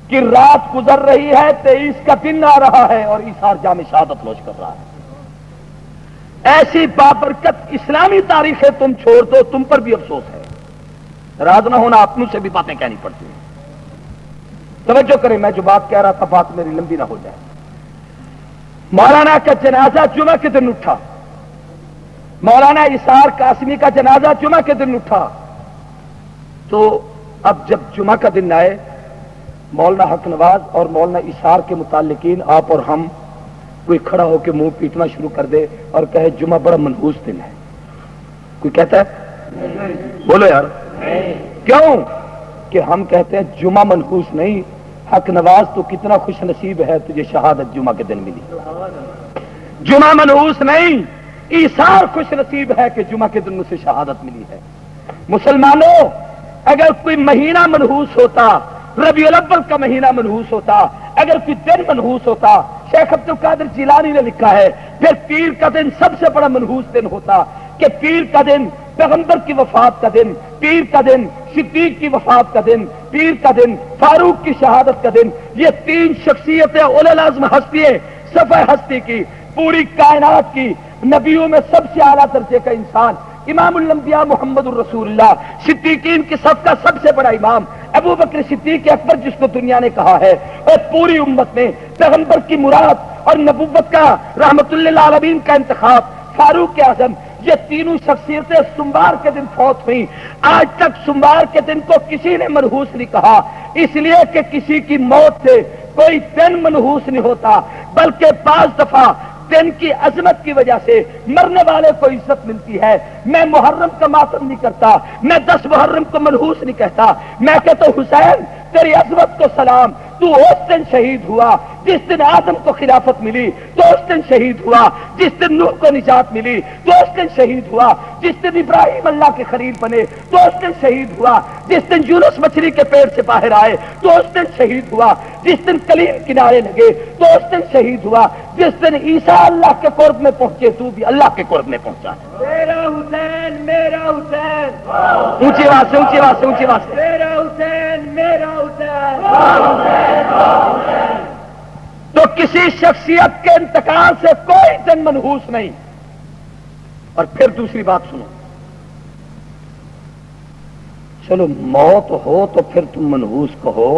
کی رات گزر رہی ہے، 23 کا دن آ رہا ہے اور اسار جام شہادت نوش کر رہا ہے۔ ایسی بابرکت اسلامی تاریخیں تم چھوڑ دو، تم پر بھی افسوس ہے۔ راز نہ ہونا، اپنوں سے بھی باتیں کہنی پڑتی ہیں۔ توجہ کریں، میں جو بات کہہ رہا تھا بات میری لمبی نہ ہو جائے۔ مولانا کا جنازہ جمعہ کے دن اٹھا، مولانا اسار قاسمی کا جنازہ جمعہ کے دن اٹھا، تو اب جب جمعہ کا دن آئے مولانا حق نواز اور مولانا اسار کے متعلقین آپ اور ہم کوئی کھڑا ہو کے منہ پیٹنا شروع کر دے اور کہے جمعہ بڑا منحوس دن ہے، کوئی کہتا ہے؟ بولو یار کیوں؟ کہ ہم کہتے ہیں جمعہ منحوس نہیں، حق نواز تو کتنا خوش نصیب ہے تجھے شہادت جمعہ کے دن ملی۔ جمعہ منحوس نہیں، ایثار خوش نصیب ہے کہ جمعہ کے دن اسے شہادت ملی ہے۔ مسلمانوں، اگر کوئی مہینہ منحوس ہوتا، ربیع الاول کا مہینہ منحوس ہوتا، اگر کوئی دن منحوس ہوتا، شیخ عبد القادر جیلانی نے لکھا ہے پھر پیر کا دن سب سے بڑا منحوس دن ہوتا کہ پیر کا دن پیغمبر کی وفات کا دن، پیر کا دن صدیق کی وفات کا دن، پیر کا دن فاروق کی شہادت کا دن۔ یہ تین شخصیتیں اولو العزم ہستیاں، صفحہ ہستی کی، پوری کائنات کی، نبیوں میں سب سے اعلیٰ درجے کا انسان، امام الانبیاء محمد الرسول اللہ، صدیقین کی صف کا سب سے بڑا امام ابو بکر صدیق اکبر جس کو دنیا نے کہا ہے، اور پوری امت میں پیغمبر کی مراد اور نبوت کا رحمت للعالمین کا انتخاب فاروق اعظم، یہ تینوں شخصیتیں سوموار کے دن فوت ہوئیں۔ آج تک سوموار کے دن کو کسی نے منحوس نہیں کہا، اس لیے کہ کسی کی موت سے کوئی دن منحوس نہیں ہوتا، بلکہ بعض دفعہ دن کی عظمت کی وجہ سے مرنے والے کو عزت ملتی ہے۔ میں محرم کا ماتم نہیں کرتا، میں 10 محرم کو منحوس نہیں کہتا، میں کہتا ہوں حسین تیری عظمت کو سلام، تو اس دن شہید ہوا جس دن آدم کو خلافت ملی، تو اس دن شہید ہوا جس دن نوح کو نجات ملی، تو اس دن شہید ہوا جس دن ابراہیم اللہ کے خلیل بنے، تو اس دن شہید ہوا جس دن یونس مچھلی کے پیٹ سے باہر آئے، تو اس دن شہید ہوا جس دن کلیم کنارے لگے، تو اس دن شہید ہوا جس دن عیسیٰ اللہ کے قرب میں پہنچے، تو بھی اللہ کے قرب میں پہنچا ہے۔ میرا حسین میرا حسین، اونچی آواز سے، اونچی آواز سے، اونچی آواز سے۔ میرا حسین میرا حسین۔ تو کسی شخصیت کے انتقال سے کوئی دن منحوس نہیں۔ اور پھر دوسری بات سنو، چلو موت ہو تو پھر تم منحوس کہو،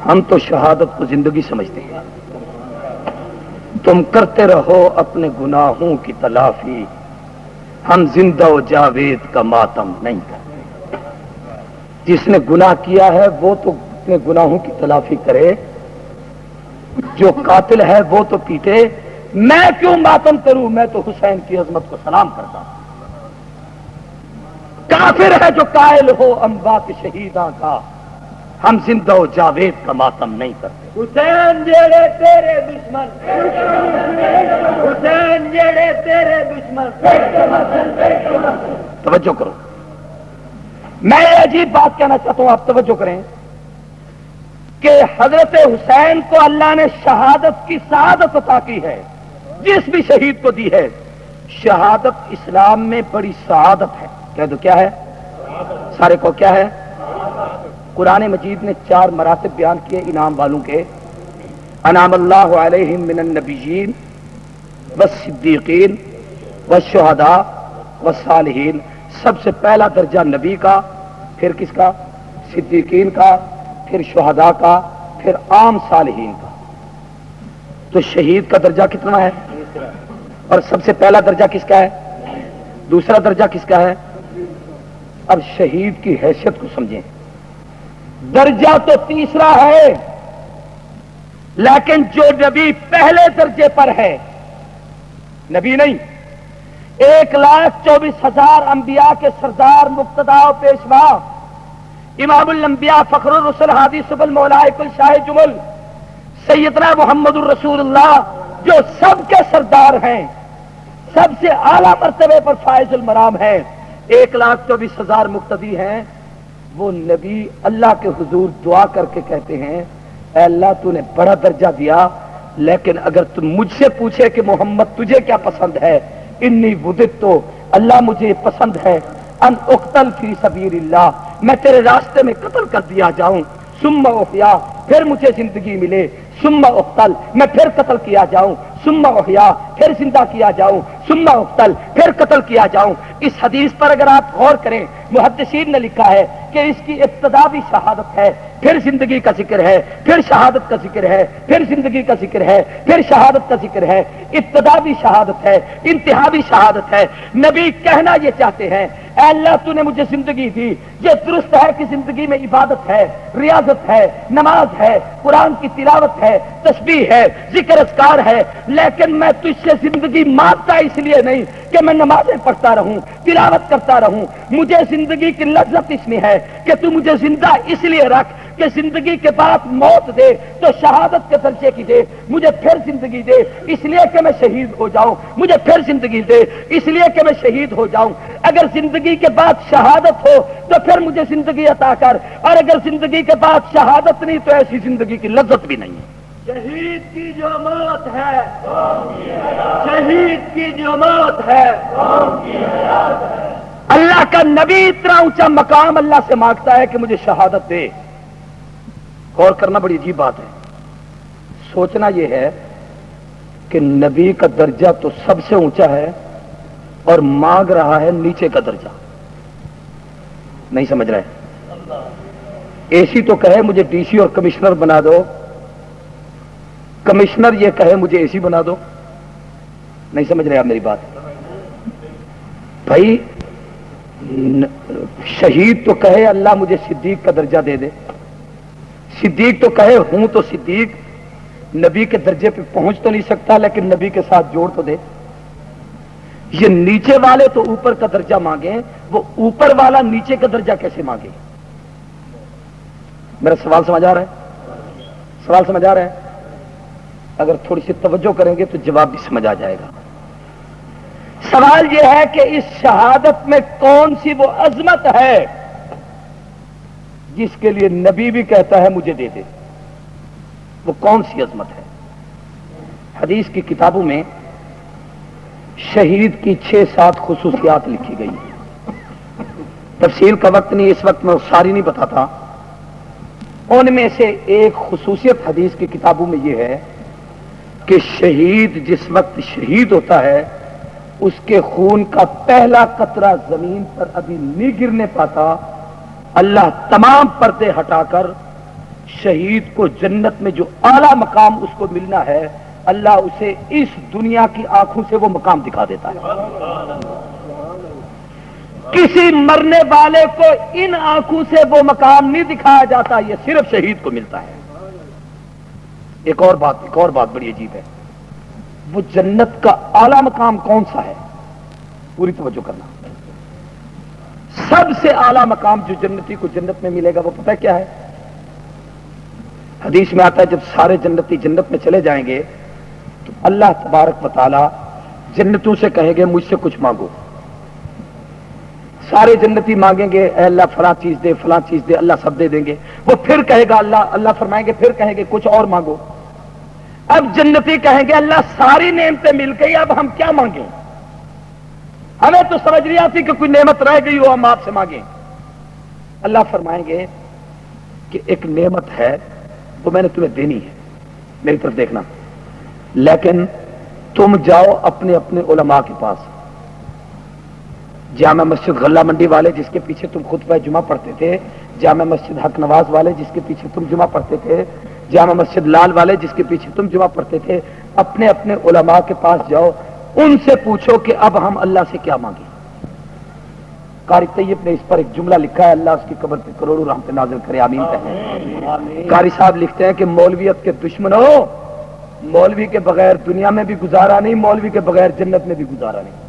ہم تو شہادت کو زندگی سمجھتے ہیں۔ تم کرتے رہو اپنے گناہوں کی تلافی، ہم زندہ و جاوید کا ماتم نہیں کرتے. جس نے گناہ کیا ہے وہ تو اپنے گناہوں کی تلافی کرے، جو قاتل ہے وہ تو پیٹے، میں کیوں ماتم کروں؟ میں تو حسین کی عظمت کو سلام کرتا ہوں. کافر ہے جو قائل ہو اموات شہیداں کا، ہم زندہ و جاوید کا ماتم نہیں کرتے. حسین جڑے تیرے دشمن، حسین جڑے تیرے دشمن. توجہ کرو، میں یہ عجیب بات کہنا چاہتا ہوں، آپ توجہ کریں کہ حضرت حسین کو اللہ نے شہادت کی سعادت عطا کی ہے. جس بھی شہید کو دی ہے شہادت، اسلام میں بڑی سعادت ہے. کہہ دو کیا ہے؟ سارے کو کیا ہے؟ قرآن مجید نے 4 مراتب بیان کیے انعام والوں کے. انعام اللہ علیہم من النبیین والصدیقین والشہداء والصالحین. سب سے پہلا درجہ نبی کا، پھر کس کا؟ صدیقین کا، پھر شہداء کا، پھر عام صالحین کا. تو شہید کا درجہ کتنا ہے؟ اور سب سے پہلا درجہ کس کا ہے؟ دوسرا درجہ کس کا ہے؟ اب شہید کی حیثیت کو سمجھیں. درجہ تو تیسرا ہے، لیکن جو نبی پہلے درجے پر ہے، نبی نہیں، 1,24,000 انبیاء کے سردار، مقتدا و پیشوا، امام الانبیاء، فخر الرسل، ہادی سبل، مولائے کل، شاہ جمل، سیدنا محمد الرسول اللہ، جو سب کے سردار ہیں، سب سے اعلیٰ مرتبے پر فائز المرام ہے، 1,24,000 مقتدی ہیں. وہ نبی اللہ کے حضور دعا کر کے کہتے ہیں اے اللہ تو نے بڑا درجہ دیا، لیکن اگر تم مجھ سے پوچھے کہ محمد تجھے کیا پسند ہے، انی وددت، تو اللہ مجھے پسند ہے ان اقتل فی سبیل اللہ، میں تیرے راستے میں قتل کر دیا جاؤں، ثم احیا، پھر مجھے زندگی ملے، ثم اقتل، میں پھر قتل کیا جاؤں، ثم احیا، پھر زندہ کیا جاؤں، ثم اقتل، پھر قتل کیا جاؤں. اس حدیث پر اگر آپ غور کریں، محدثین نے لکھا ہے کہ اس کی ابتدا بھی شہادت ہے، پھر زندگی کا ذکر ہے، پھر شہادت کا ذکر ہے، پھر زندگی کا ذکر ہے، پھر شہادت کا ذکر ہے. ابتدا بھی شہادت ہے، انتہا بھی شہادت ہے. نبی کہنا یہ چاہتے ہیں اے اللہ تو نے مجھے زندگی دی، یہ درست ہے کہ زندگی میں عبادت ہے، ریاضت ہے، نماز ہے، قرآن کی تلاوت ہے، تسبیح ہے، ذکر اذکار ہے، لیکن میں تجھ سے زندگی مانگتا اس لیے نہیں کہ میں نمازیں پڑھتا رہوں، تلاوت کرتا رہوں. مجھے زندگی کی لذت اس میں ہے کہ تو مجھے زندہ اس لیے رکھ کہ زندگی کے بعد موت دے تو شہادت کے درجے کی دے، مجھے پھر زندگی دے اس لیے کہ میں شہید ہو جاؤں، مجھے پھر زندگی دے اس لیے کہ میں شہید ہو جاؤں. اگر زندگی کے بعد شہادت ہو تو پھر مجھے زندگی عطا کر، اور اگر زندگی کے بعد شہادت نہیں تو ایسی زندگی کی لذت بھی نہیں ہے. شہید کی جو موت ہے، شہید کی جو موت ہے، اللہ کا نبی اتنا اونچا مقام اللہ سے مانگتا ہے کہ مجھے شہادت دے. غور کرنا بڑی عجیب بات ہے. سوچنا یہ ہے کہ نبی کا درجہ تو سب سے اونچا ہے اور مانگ رہا ہے نیچے کا درجہ. نہیں سمجھ رہے؟ اے سی تو کہے مجھے ڈی سی اور کمشنر بنا دو، کمشنر یہ کہے مجھے اے سی بنا دو. نہیں سمجھ رہے آپ میری بات؟ بھائی شہید تو کہے اللہ مجھے صدیق کا درجہ دے دے، صدیق تو کہے ہوں تو صدیق، نبی کے درجے پہ پہنچ تو نہیں سکتا لیکن نبی کے ساتھ جوڑ تو دے. یہ نیچے والے تو اوپر کا درجہ مانگیں، وہ اوپر والا نیچے کا درجہ کیسے مانگے؟ میرا سوال سمجھ آ رہا ہے؟ سوال سمجھ آ رہا ہے؟ اگر تھوڑی سی توجہ کریں گے تو جواب بھی سمجھ آ جائے گا. سوال یہ ہے کہ اس شہادت میں کون سی وہ عظمت ہے جس کے لیے نبی بھی کہتا ہے مجھے دے دے؟ وہ کون سی عظمت ہے؟ حدیث کی کتابوں میں شہید کی 6-7 خصوصیات لکھی گئی ہیں. تفصیل کا وقت نہیں، اس وقت میں ساری نہیں بتاتا. ان میں سے ایک خصوصیت حدیث کی کتابوں میں یہ ہے کہ شہید جس وقت شہید ہوتا ہے اس کے خون کا پہلا قطرہ زمین پر ابھی نہیں گرنے پاتا، اللہ تمام پردے ہٹا کر شہید کو جنت میں جو اعلیٰ مقام اس کو ملنا ہے اللہ اسے اس دنیا کی آنکھوں سے وہ مقام دکھا دیتا ہے. کسی مرنے والے کو ان آنکھوں سے وہ مقام نہیں دکھایا جاتا، یہ صرف شہید کو ملتا ہے۔ ایک اور بات بڑی عجیب ہے، وہ جنت کا اعلی مقام کون سا ہے؟ پوری توجہ کرنا، سب سے اعلی مقام جو جنتی کو جنت میں ملے گا وہ پتہ کیا ہے؟ حدیث میں آتا ہے جب سارے جنتی جنت میں چلے جائیں گے تو اللہ تبارک و تعالی جنتوں سے کہیں گے مجھ سے کچھ مانگو۔ سارے جنتی مانگیں گے اے اللہ فلاں چیز دے، فلاں چیز دے، اللہ سب دے دیں گے۔ وہ پھر کہے گا اللہ فرمائیں گے پھر کہیں گے کچھ اور مانگو۔ اب جنتی کہیں گے اللہ ساری نعمتیں مل گئی، اب ہم کیا مانگیں؟ ہمیں تو سمجھ نہیں آتی کہ کوئی نعمت رہ گئی ہو ہم آپ سے مانگیں۔ اللہ فرمائیں گے کہ ایک نعمت ہے وہ میں نے تمہیں دینی ہے، میری طرف دیکھنا، لیکن تم جاؤ اپنے اپنے علماء کے پاس۔ جامع مسجد غلہ منڈی والے جس کے پیچھے تم خطبہ جمعہ پڑھتے تھے، جامع مسجد حق نواز والے جس کے پیچھے تم جمعہ پڑھتے تھے، جامع مسجد لال والے جس کے پیچھے تم جمعہ پڑھتے تھے، اپنے اپنے علماء کے پاس جاؤ، ان سے پوچھو کہ اب ہم اللہ سے کیا مانگیں۔ قاری طیب نے اس پر ایک جملہ لکھا ہے، اللہ اس کی قبر پہ کروڑوں رحمت نازل کرے، آمین کہیں۔ قاری صاحب لکھتے ہیں کہ مولویت کے دشمنوں، مولوی کے بغیر دنیا میں بھی گزارا نہیں، مولوی کے بغیر جنت میں بھی گزارا نہیں۔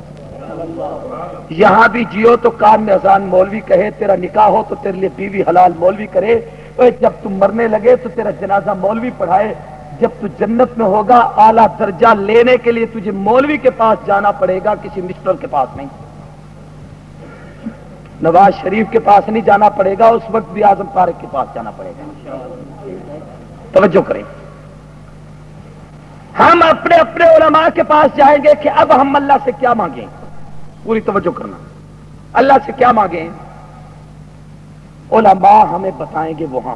یہاں بھی جیو تو کان میں اذان مولوی کہے، تیرا نکاح ہو تو تیرے لیے بیوی حلال مولوی کرے، اور جب تم مرنے لگے تو تیرا جنازہ مولوی پڑھائے۔ جب تو جنت میں ہوگا اعلیٰ درجہ لینے کے لیے تجھے مولوی کے پاس جانا پڑے گا، کسی مسٹر کے پاس نہیں، نواز شریف کے پاس نہیں جانا پڑے گا، اس وقت بھی اعظم طارق کے پاس جانا پڑے گا۔ توجہ کریں، ہم اپنے اپنے علماء کے پاس جائیں گے کہ اب ہم اللہ سے کیا مانگیں۔ پوری توجہ کرنا، اللہ سے کیا مانگیں؟ علماء ہمیں بتائیں گے وہاں،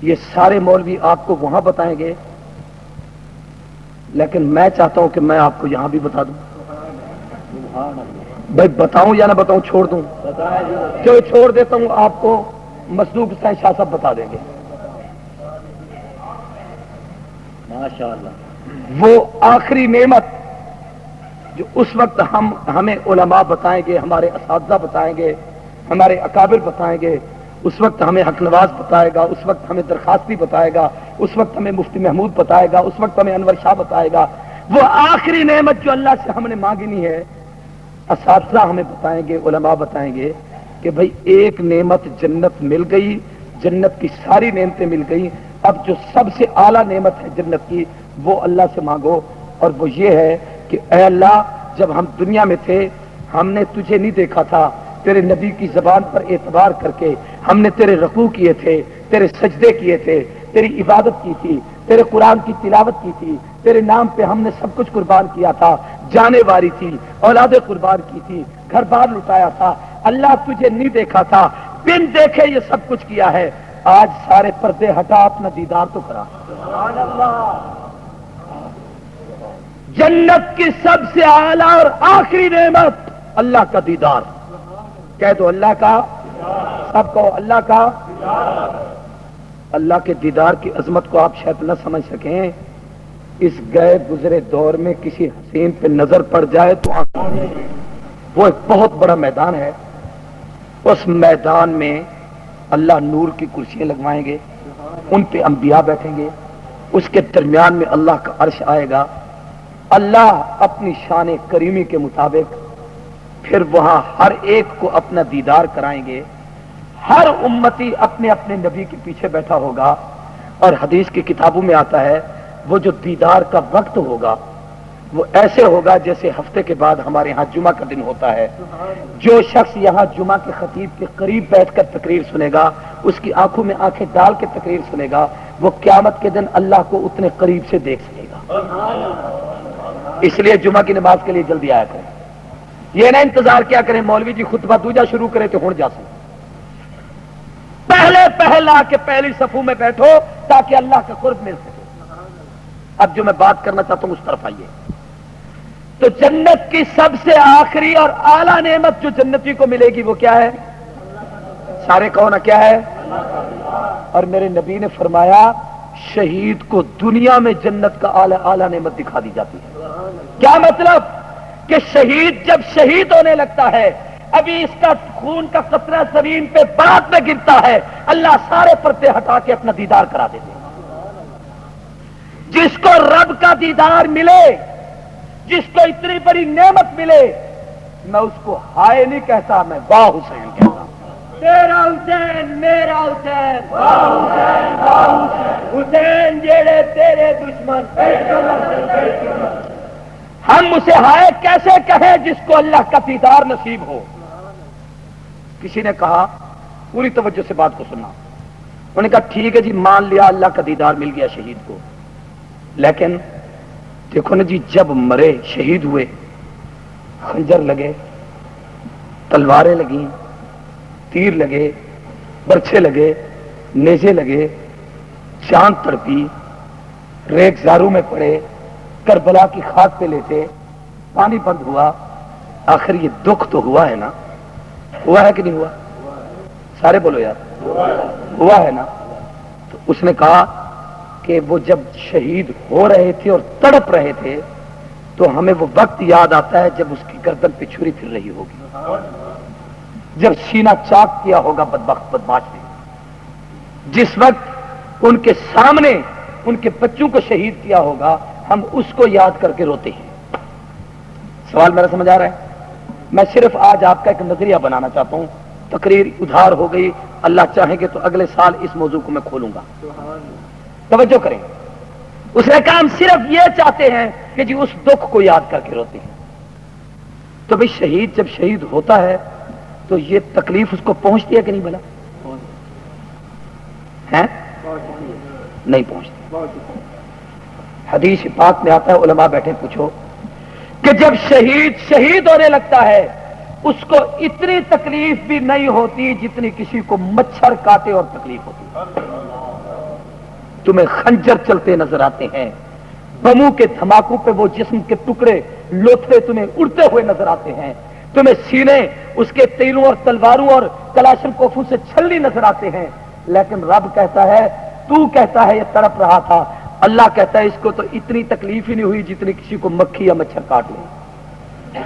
یہ سارے مولوی آپ کو وہاں بتائیں گے، لیکن میں چاہتا ہوں کہ میں آپ کو یہاں بھی بتا دوں۔ بھائی بتاؤں یا نہ بتاؤں، چھوڑ دوں؟ جو چھوڑ دیتا ہوں آپ کو مصدوق حسین شاہ صاحب بتا دیں گے۔ ماشاءاللہ، وہ آخری نعمت جو اس وقت ہمیں علماء بتائیں گے، ہمارے اساتذہ بتائیں گے، ہمارے اکابر بتائیں گے، اس وقت ہمیں حق نواز بتائے گا، اس وقت ہمیں درخواستی بتائے گا، اس وقت ہمیں مفتی محمود بتائے گا، اس وقت ہمیں انور شاہ بتائے گا۔ وہ آخری نعمت جو اللہ سے ہم نے مانگنی ہے، اساتذہ ہمیں بتائیں گے، علماء بتائیں گے کہ بھئی ایک نعمت جنت مل گئی، جنت کی ساری نعمتیں مل گئی، اب جو سب سے اعلیٰ نعمت ہے جنت کی وہ اللہ سے مانگو، اور وہ یہ ہے کہ اے اللہ جب ہم دنیا میں تھے ہم نے تجھے نہیں دیکھا تھا، تیرے نبی کی زبان پر اعتبار کر کے ہم نے تیرے رکوع کیے تھے، تیرے سجدے کیے تھے، تیری عبادت کی تھی، تیرے قرآن کی تلاوت کی تھی، تیرے نام پہ ہم نے سب کچھ قربان کیا تھا، جانے واری تھی، اولاد قربان کی تھی، گھر بار لٹایا تھا، اللہ تجھے نہیں دیکھا تھا، بن دیکھے یہ سب کچھ کیا ہے، آج سارے پردے ہٹا اپنا دیدار تو کرا۔ سبحان اللہ، جنت کی سب سے اعلیٰ اور آخری نعمت اللہ کا دیدار۔ کہہ دو اللہ کا، سب کو اللہ کا۔ اللہ کے دیدار کی عظمت کو آپ شاید نہ سمجھ سکیں، اس گئے گزرے دور میں کسی حسین پہ نظر پڑ جائے تو وہ ایک بہت بڑا میدان ہے، اس میدان میں اللہ نور کی کرسیاں لگوائیں گے، ان پہ انبیاء بیٹھیں گے، اس کے درمیان میں اللہ کا عرش آئے گا، اللہ اپنی شان کریمی کے مطابق پھر وہاں ہر ایک کو اپنا دیدار کرائیں گے، ہر امتی اپنے اپنے نبی کے پیچھے بیٹھا ہوگا، اور حدیث کی کتابوں میں آتا ہے وہ جو دیدار کا وقت ہوگا وہ ایسے ہوگا جیسے ہفتے کے بعد ہمارے ہاں جمعہ کا دن ہوتا ہے۔ جو شخص یہاں جمعہ کے خطیب کے قریب بیٹھ کر تقریر سنے گا، اس کی آنکھوں میں آنکھیں ڈال کے تقریر سنے گا، وہ قیامت کے دن اللہ کو اتنے قریب سے دیکھ سکے گا۔ اس لیے جمعہ کی نماز کے لیے جلدی آیا کریں، یہ نہ انتظار کیا کریں مولوی جی خطبہ دوجا شروع کرے تو ہون جا سکے، پہلا کے پہلی صفوں میں بیٹھو تاکہ اللہ کا قرب مل سکے۔ اب جو میں بات کرنا چاہتا ہوں اس طرف آئیے، تو جنت کی سب سے آخری اور اعلیٰ نعمت جو جنتی کو ملے گی وہ کیا ہے؟ سارے کہو نا کیا ہے؟ اور میرے نبی نے فرمایا شہید کو دنیا میں جنت کا اعلیٰ نعمت دکھا دی جاتی ہے۔ کیا مطلب؟ کہ شہید جب شہید ہونے لگتا ہے ابھی اس کا خون کا قطرہ زمین پہ بعد میں گرتا ہے، اللہ سارے پردے ہٹا کے اپنا دیدار کرا دیتے ہیں۔ جس کو رب کا دیدار ملے، جس کو اتنی بڑی نعمت ملے، میں اس کو ہائے نہیں کہتا، میں واہ حسین کہتا ہوں۔ تیرا حسین میرا حسین، واہ حسین واہ حسین، حسین جیڑے تیرے دشمن، ہم اسے ہائے کیسے کہیں جس کو اللہ کا دیدار نصیب ہو؟ کسی نے کہا، پوری توجہ سے بات کو سننا، انہوں نے کہا ٹھیک ہے جی مان لیا اللہ کا دیدار مل گیا شہید کو، لیکن دیکھو نا جی جب مرے شہید ہوئے، خنجر لگے، تلواریں لگیں، تیر لگے، برچھے لگے، نیزے لگے، چاند تڑپی، ریگ زارو میں پڑے، کربلا کی خاک پہ لیتے، پانی بند ہوا، آخر یہ دکھ تو ہوا ہے نا؟ ہوا ہے کہ نہیں ہوا؟ سارے بولو یار، ہوا ہے نا؟ تو اس نے کہا کہ وہ جب شہید ہو رہے تھے اور تڑپ رہے تھے تو ہمیں وہ وقت یاد آتا ہے جب اس کی گردن پہ چھری پھر رہی ہوگی، جب سینہ چاک کیا ہوگا بدبخت بدماش نے، جس وقت ان کے سامنے ان کے بچوں کو شہید کیا ہوگا، ہم اس کو یاد کر کے روتے ہیں۔ سوال میرا سمجھ آ رہا ہے؟ میں صرف آج آپ کا ایک نظریہ بنانا چاہتا ہوں، تقریر ادھار ہو گئی، اللہ چاہیں گے تو اگلے سال اس موضوع کو میں کھولوں گا، توجہ کریں۔ اس نے کہا ہم صرف یہ چاہتے ہیں کہ جی اس دکھ کو یاد کر کے روتے ہیں۔ تو بھئی شہید جب شہید ہوتا ہے تو یہ تکلیف اس کو پہنچتی ہے کہ نہیں بھلا؟ ہیں؟ نہیں پہنچتی۔ حدیث پاک میں آتا ہے، علماء بیٹھے پوچھو کہ جب شہید ہونے لگتا ہے اس کو اتنی تکلیف بھی نہیں ہوتی جتنی کسی کو مچھر کاٹے اور تکلیف ہوتی۔ تمہیں خنجر چلتے نظر آتے ہیں، بموں کے دھماکوں پہ وہ جسم کے ٹکڑے لوتھڑے تمہیں اڑتے ہوئے نظر آتے ہیں، تمہیں سینے اس کے تیروں اور تلواروں اور کلاشن کوفوں سے چھلنی نظر آتے ہیں، لیکن رب کہتا ہے، تو کہتا ہے یہ تڑپ رہا تھا، اللہ کہتا ہے اس کو تو اتنی تکلیف ہی نہیں ہوئی جتنی کسی کو مکھی یا مچھر کاٹ لے۔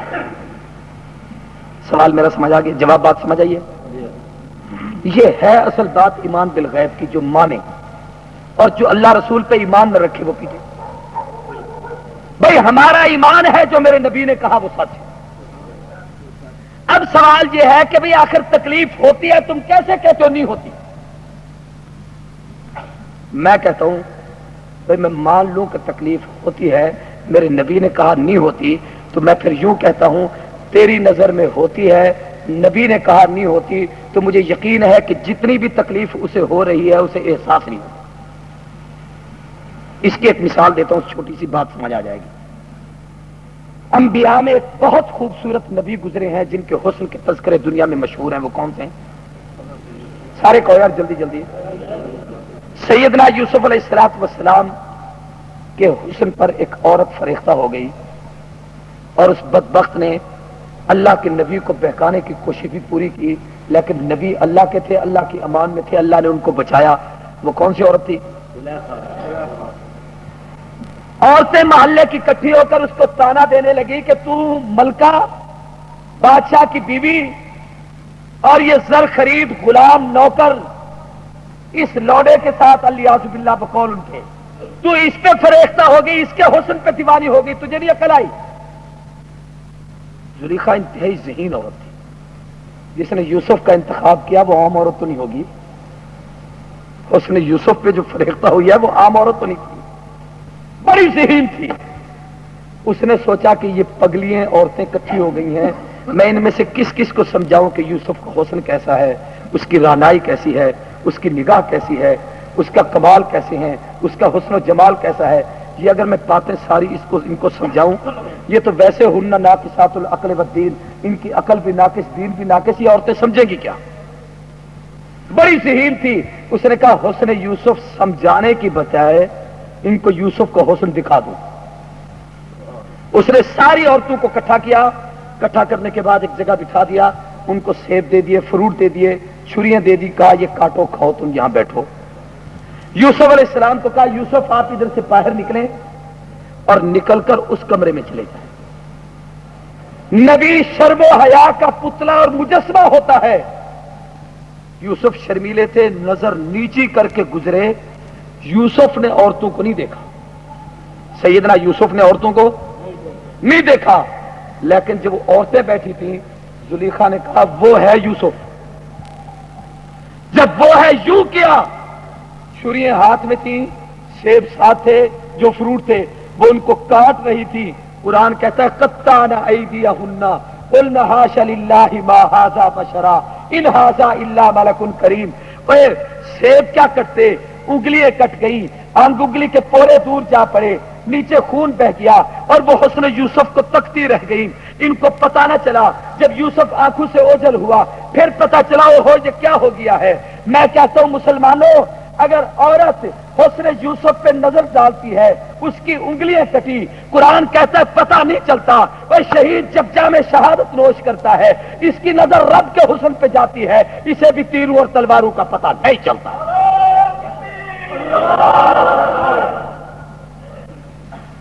سوال میرا سمجھ آ گیا؟ جواب بات سمجھ آئیے؟ یہ ہے اصل بات ایمان بالغیب کی، جو مانے اور جو اللہ رسول پہ ایمان نہ رکھے وہ پیٹے۔ بھائی ہمارا ایمان ہے جو میرے نبی نے کہا وہ سچ ہے۔ اب سوال یہ ہے کہ بھئی آخر تکلیف ہوتی ہے، تم کیسے کہتے ہو نہیں ہوتی؟ میں کہتا ہوں بھئی میں مان لوں کہ تکلیف ہوتی ہے، میرے نبی نے کہا نہیں ہوتی، تو میں پھر یوں کہتا ہوں تیری نظر میں ہوتی ہے، نبی نے کہا نہیں ہوتی، تو مجھے یقین ہے کہ جتنی بھی تکلیف اسے ہو رہی ہے اسے احساس نہیں ہوتا۔ اس کی ایک مثال دیتا ہوں، چھوٹی سی بات سمجھ آ جائے گی۔ انبیاء میں ایک بہت خوبصورت نبی گزرے ہیں جن کے حسن کے تذکرے دنیا میں مشہور ہیں، وہ کون سے ہیں؟ سارے کہو یار جلدی جلدی۔ سیدنا یوسف علیہ السلام کے حسن پر ایک عورت فریختہ ہو گئی، اور اس بدبخت نے اللہ کے نبی کو بہکانے کی کوشش بھی پوری کی، لیکن نبی اللہ کے تھے، اللہ کی امان میں تھے، اللہ نے ان کو بچایا۔ وہ کون سی عورت تھی؟ عورتیں محلے کی اکٹھی ہو کر اس کو تانا دینے لگی کہ تو ملکہ بادشاہ کی بیوی اور یہ زر خرید غلام نوکر اس لوڈے کے ساتھ الیاذ باللہ بقول ان کے، تو اس پہ فریختہ ہوگی، اس کے حسن پہ دیوانی ہوگی، تجھے نہیں عقل آئی؟ زلیخا انتہائی ذہین عورت تھی، جس نے یوسف کا انتخاب کیا وہ عام عورت تو نہیں ہوگی، اس نے یوسف پہ جو فریختہ ہوئی ہے وہ عام عورت تو نہیں تھی، بڑی ذہین تھی۔ اس نے سوچا کہ یہ پگلیاں عورتیں اکٹھی ہو گئی ہیں، میں ان میں سے کس کس کو سمجھاؤں کہ یوسف کا حسن کیسا ہے، اس کی رعنائی کیسی ہے، اس کی نگاہ کیسی ہے، اس کا کمال کیسے ہیں، اس کا حسن و جمال کیسا ہے، یہ اگر میں باتیں ساری ان کو سمجھاؤں، یہ تو ویسے ہن ناقصات العقل والدین، ان کی عقل بھی ناقص، دین بھی ناقص، یہ عورتیں سمجھیں گی کیا؟ بڑی ذہین تھی۔ اس نے کہا حسن یوسف سمجھانے کی بجائے ان کو یوسف کا حسن دکھا دوں۔ اس نے ساری عورتوں کو اکٹھا کیا، اکٹھا کرنے کے بعد ایک جگہ بٹھا دیا، ان کو سیب دے دیے، فروٹ دے دیے، چھریاں دے دی، کہا یہ کاٹو کھاؤ، تم یہاں بیٹھو۔ یوسف علیہ السلام کو کہا یوسف آپ ادھر سے باہر نکلیں اور نکل کر اس کمرے میں چلے جائیں۔ نبی شرم و حیا کا پتلا اور مجسمہ ہوتا ہے. یوسف شرمیلے تھے, نظر نیچی کر کے گزرے. یوسف نے عورتوں کو نہیں دیکھا, سیدنا یوسف نے عورتوں کو نہیں دیکھا, لیکن جب وہ عورتیں بیٹھی تھیں زلیخا نے کہا وہ ہے یوسف. جب وہ ہے یوں کیا, چھریاں ہاتھ میں تھیں, سیب ساتھ تھے, جو فروٹ تھے وہ ان کو کاٹ رہی تھی. قرآن کہتا ہے قطعنا ایدیہن قلنا حاشا للہ ما ھذا بشرا ان ھذا الا ملک کریم. سیب کیا کٹتے, انگلیاں کٹ گئی, انگلی کے پورے دور جا پڑے, نیچے خون بہ گیا اور وہ حسن یوسف کو تکتی رہ گئی. ان کو پتا نہ چلا. جب یوسف آنکھوں سے اوجھل ہوا پھر پتا چلا وہ ہو یہ کیا ہو گیا ہے. میں کہتا ہوں مسلمانوں, اگر عورت حسن یوسف پہ نظر ڈالتی ہے, اس کی انگلیاں کٹی, قرآن کہتا ہے پتہ نہیں چلتا. وہ شہید جب جام شہادت نوش کرتا ہے اس کی نظر رب کے حسن پہ جاتی ہے, اسے بھی تیروں اور تلواروں کا پتہ نہیں چلتا.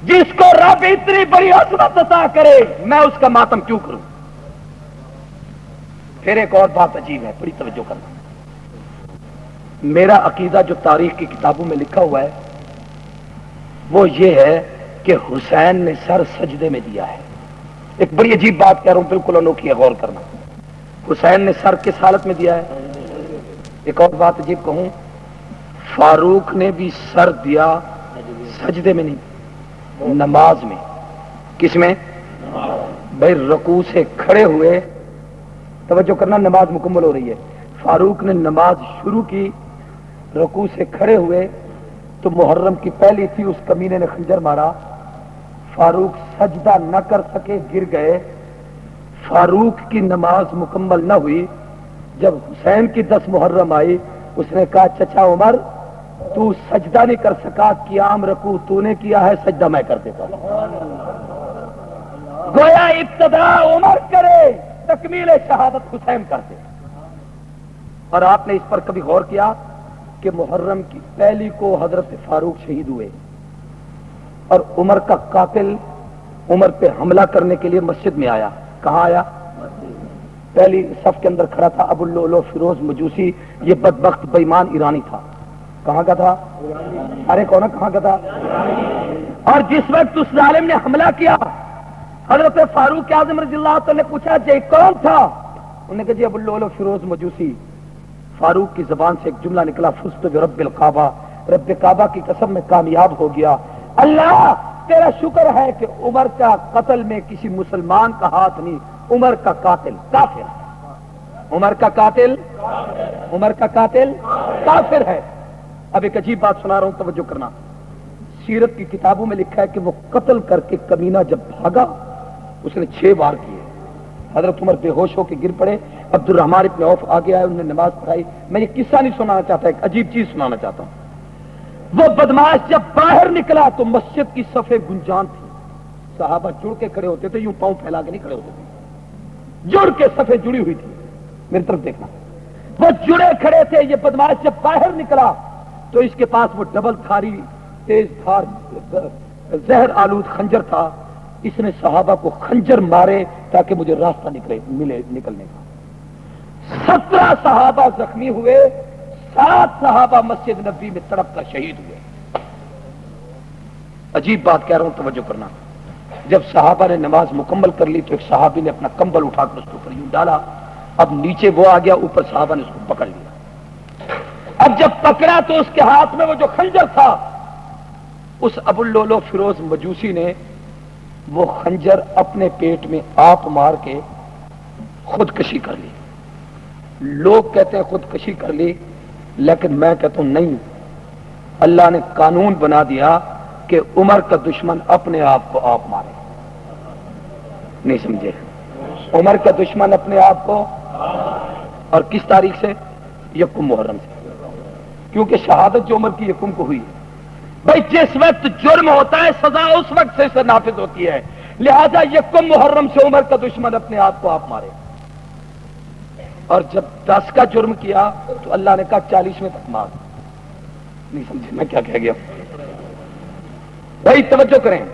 جس کو رب اتنی بڑی عظمت عطا کرے میں اس کا ماتم کیوں کروں. پھر ایک اور بات عجیب ہے, بڑی توجہ کرنا. میرا عقیدہ جو تاریخ کی کتابوں میں لکھا ہوا ہے وہ یہ ہے کہ حسین نے سر سجدے میں دیا ہے. ایک بڑی عجیب بات کہہ رہا ہوں, بالکل انوکھی ہے, غور کرنا. حسین نے سر کس حالت میں دیا ہے؟ ایک اور بات عجیب کہوں, فاروق نے بھی سر دیا سجدے میں نہیں, نماز میں. کس میں بھائی؟ رکوع سے کھڑے ہوئے, توجہ کرنا, نماز مکمل ہو رہی ہے. فاروق نے نماز شروع کی, رکوع سے کھڑے ہوئے تو محرم کی پہلی تھی, اس کمینے نے خنجر مارا. فاروق سجدہ نہ کر سکے, گر گئے. فاروق کی نماز مکمل نہ ہوئی. جب حسین کی 10 محرم آئی, اس نے کہا چچا عمر تو سجدہ نہیں کر سکا, قیام رکوع تو نے کیا ہے, سجدہ میں کر دیتا ہوں. گویا ابتدا عمر کرے, تکمیل شہادت حسین کرتے. اور آپ نے اس پر کبھی غور کیا کہ محرم کی پہلی کو حضرت فاروق شہید ہوئے اور عمر کا قاتل عمر پہ حملہ کرنے کے لیے مسجد میں آیا. کہاں آیا؟ پہلی صف کے اندر کھڑا تھا ابو اللؤلؤ فیروز مجوسی. یہ بدبخت بےمان ایرانی تھا. کہاں کا تھا؟ ارے کون کہاں کا تھا؟ اور جس وقت اس ظالم نے حملہ کیا, حضرت فاروق اعظم رضی اللہ عنہ نے پوچھا یہ کون تھا؟ انہوں نے کہا جی ابو اللؤلؤ فیروز مجوسی. فاروق کی زبان سے ایک جملہ نکلا, فزت برب الکعبہ, رب کعبہ کی قسم میں کامیاب ہو گیا. اللہ تیرا شکر ہے کہ عمر کا قتل میں کسی مسلمان کا ہاتھ نہیں, عمر کا قاتل کافر, عمر کا قاتل, عمر کا قاتل کافر ہے. اب ایک عجیب بات سنا رہا ہوں, توجہ کرنا. سیرت کی کتابوں میں لکھا ہے کہ وہ قتل کر کے کمینہ جب بھاگا اس نے 6 وار کیے. حضرت عمر بے ہوش ہو کے گر پڑے. عبد الرحمن ابن عوف آگے آئے, انہوں نے نماز پڑھائی. میں یہ قصہ نہیں سنانا چاہتا, ایک عجیب چیز سنانا چاہتا ہوں. وہ بدماش جب باہر نکلا تو مسجد کی صفیں گنجان تھی. صحابہ جڑ کے کھڑے ہوتے تھے, یوں پاؤں پھیلا کے نہیں کھڑے ہوتے تھے, جڑ کے صفیں جڑی ہوئی تھی. میری طرف دیکھنا, وہ جڑے کھڑے تھے. یہ بدماش جب باہر نکلا تو اس کے پاس وہ ڈبل تھاری تیز دھار زہر آلود خنجر تھا. اس نے صحابہ کو خنجر مارے تاکہ مجھے راستہ ملے نکلنے کا. 17 صحابہ زخمی ہوئے, 7 صحابہ مسجد نبوی میں تڑپ کر شہید ہوئے. عجیب بات کہہ رہا ہوں, توجہ کرنا. جب صحابہ نے نماز مکمل کر لی تو ایک صحابی نے اپنا کمبل اٹھا کر اس کے اوپر یوں ڈالا. اب نیچے وہ آ گیا, اوپر صحابہ نے اس کو پکڑ لیا. اب جب پکڑا تو اس کے ہاتھ میں وہ جو خنجر تھا, اس ابو اللؤلؤ فیروز مجوسی نے وہ خنجر اپنے پیٹ میں آپ مار کے خودکشی کر لی. لوگ کہتے ہیں خودکشی کر لی, لیکن میں کہتا ہوں نہیں. اللہ نے قانون بنا دیا کہ عمر کا دشمن اپنے آپ کو آپ مارے. نہیں سمجھے؟ عمر کا دشمن اپنے آپ کو, اور کس تاریخ سے؟ 1 محرم سے, کیونکہ شہادت جو عمر کی 1 کو ہوئی. بھائی جس وقت جرم ہوتا ہے سزا اس وقت سے نافذ ہوتی ہے, لہذا 1 محرم سے عمر کا دشمن اپنے آپ کو آپ مارے. اور جب 10 کا جرم کیا تو اللہ نے کہا 40ویں تک مار. نہیں سمجھے میں کیا کہہ گیا؟ بھائی توجہ کریں,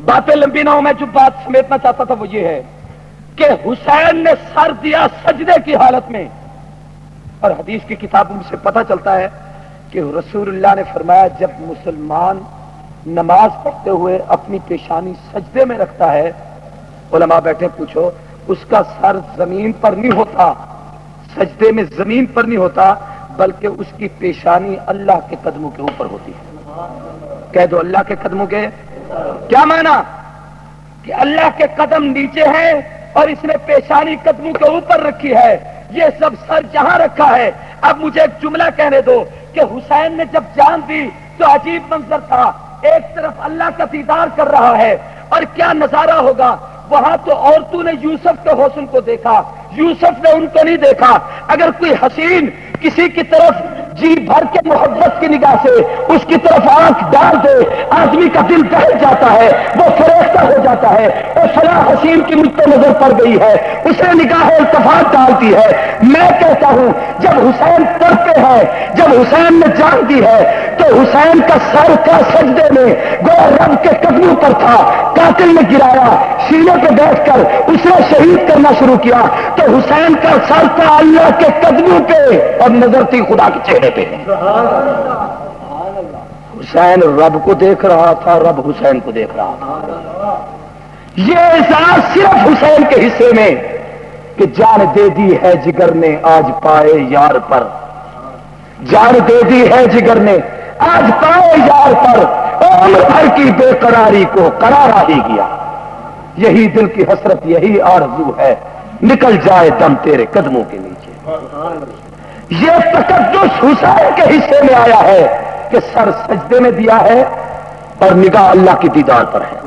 باتیں لمبی نہ ہو، میں جو بات سمیٹنا چاہتا تھا وہ یہ ہے کہ حسین نے سر دیا سجدے کی حالت میں، اور حدیث کی کتابوں سے پتہ چلتا ہے کہ رسول اللہ نے فرمایا جب مسلمان نماز پڑھتے ہوئے اپنی پیشانی سجدے میں رکھتا ہے، علماء بیٹھے پوچھو، اس کا سر زمین پر نہیں ہوتا، سجدے میں زمین پر نہیں ہوتا، بلکہ اس کی پیشانی اللہ کے قدموں کے اوپر ہوتی ہے۔ کہہ دو اللہ کے قدموں کے، کیا معنی کہ اللہ کے قدم نیچے ہیں اور اس نے پیشانی قدموں کے اوپر رکھی ہے، یہ سب سر جہاں رکھا ہے۔ اب مجھے ایک جملہ کہنے دو کہ حسین نے جب جان دی تو عجیب منظر تھا، ایک طرف اللہ کا دیدار کر رہا ہے، اور کیا نظارہ ہوگا وہاں تو عورتوں نے یوسف کے حسن کو دیکھا، یوسف نے ان کو نہیں دیکھا۔ اگر کوئی حسین کسی کی طرف جی بھر کے محبت کی نگاہ سے اس کی طرف آنکھ ڈال دے، آدمی کا دل بہل جاتا ہے، وہ فریفتہ ہو جاتا ہے، اور فلاں حسین کی مجھ پہ نظر پڑ گئی ہے، اسے نگاہ التفات ڈالتی ہے۔ میں کہتا ہوں جب حسین پڑھتے ہیں، جب حسین نے جان دی ہے تو حسین کا سر کا سجدے میں گویا رب کے قدموں پر تھا، قاتل نے گرایا، سینے پہ بیٹھ کر اسے شہید کرنا شروع کیا تو حسین کا سر تھا اللہ کے قدموں پہ اور نظر تھی خدا کے چہرے پہ۔ حسین رب کو دیکھ رہا تھا، رب حسین کو دیکھ رہا تھا۔ یہ احساس صرف حسین کے حصے میں کہ جان دے دی ہے جگر نے آج پائے یار پر، جان دے دی ہے جگر نے آج پائے یار پر، عمر بھر کی بے قراری کو قرارا ہی گیا، یہی دل کی حسرت یہی آرزو ہے نکل جائے دم تیرے قدموں کے نیچے۔ یہ تقدس حسین کے حصے میں آیا ہے کہ سر سجدے میں دیا ہے اور نگاہ اللہ کی دیدار پر ہے۔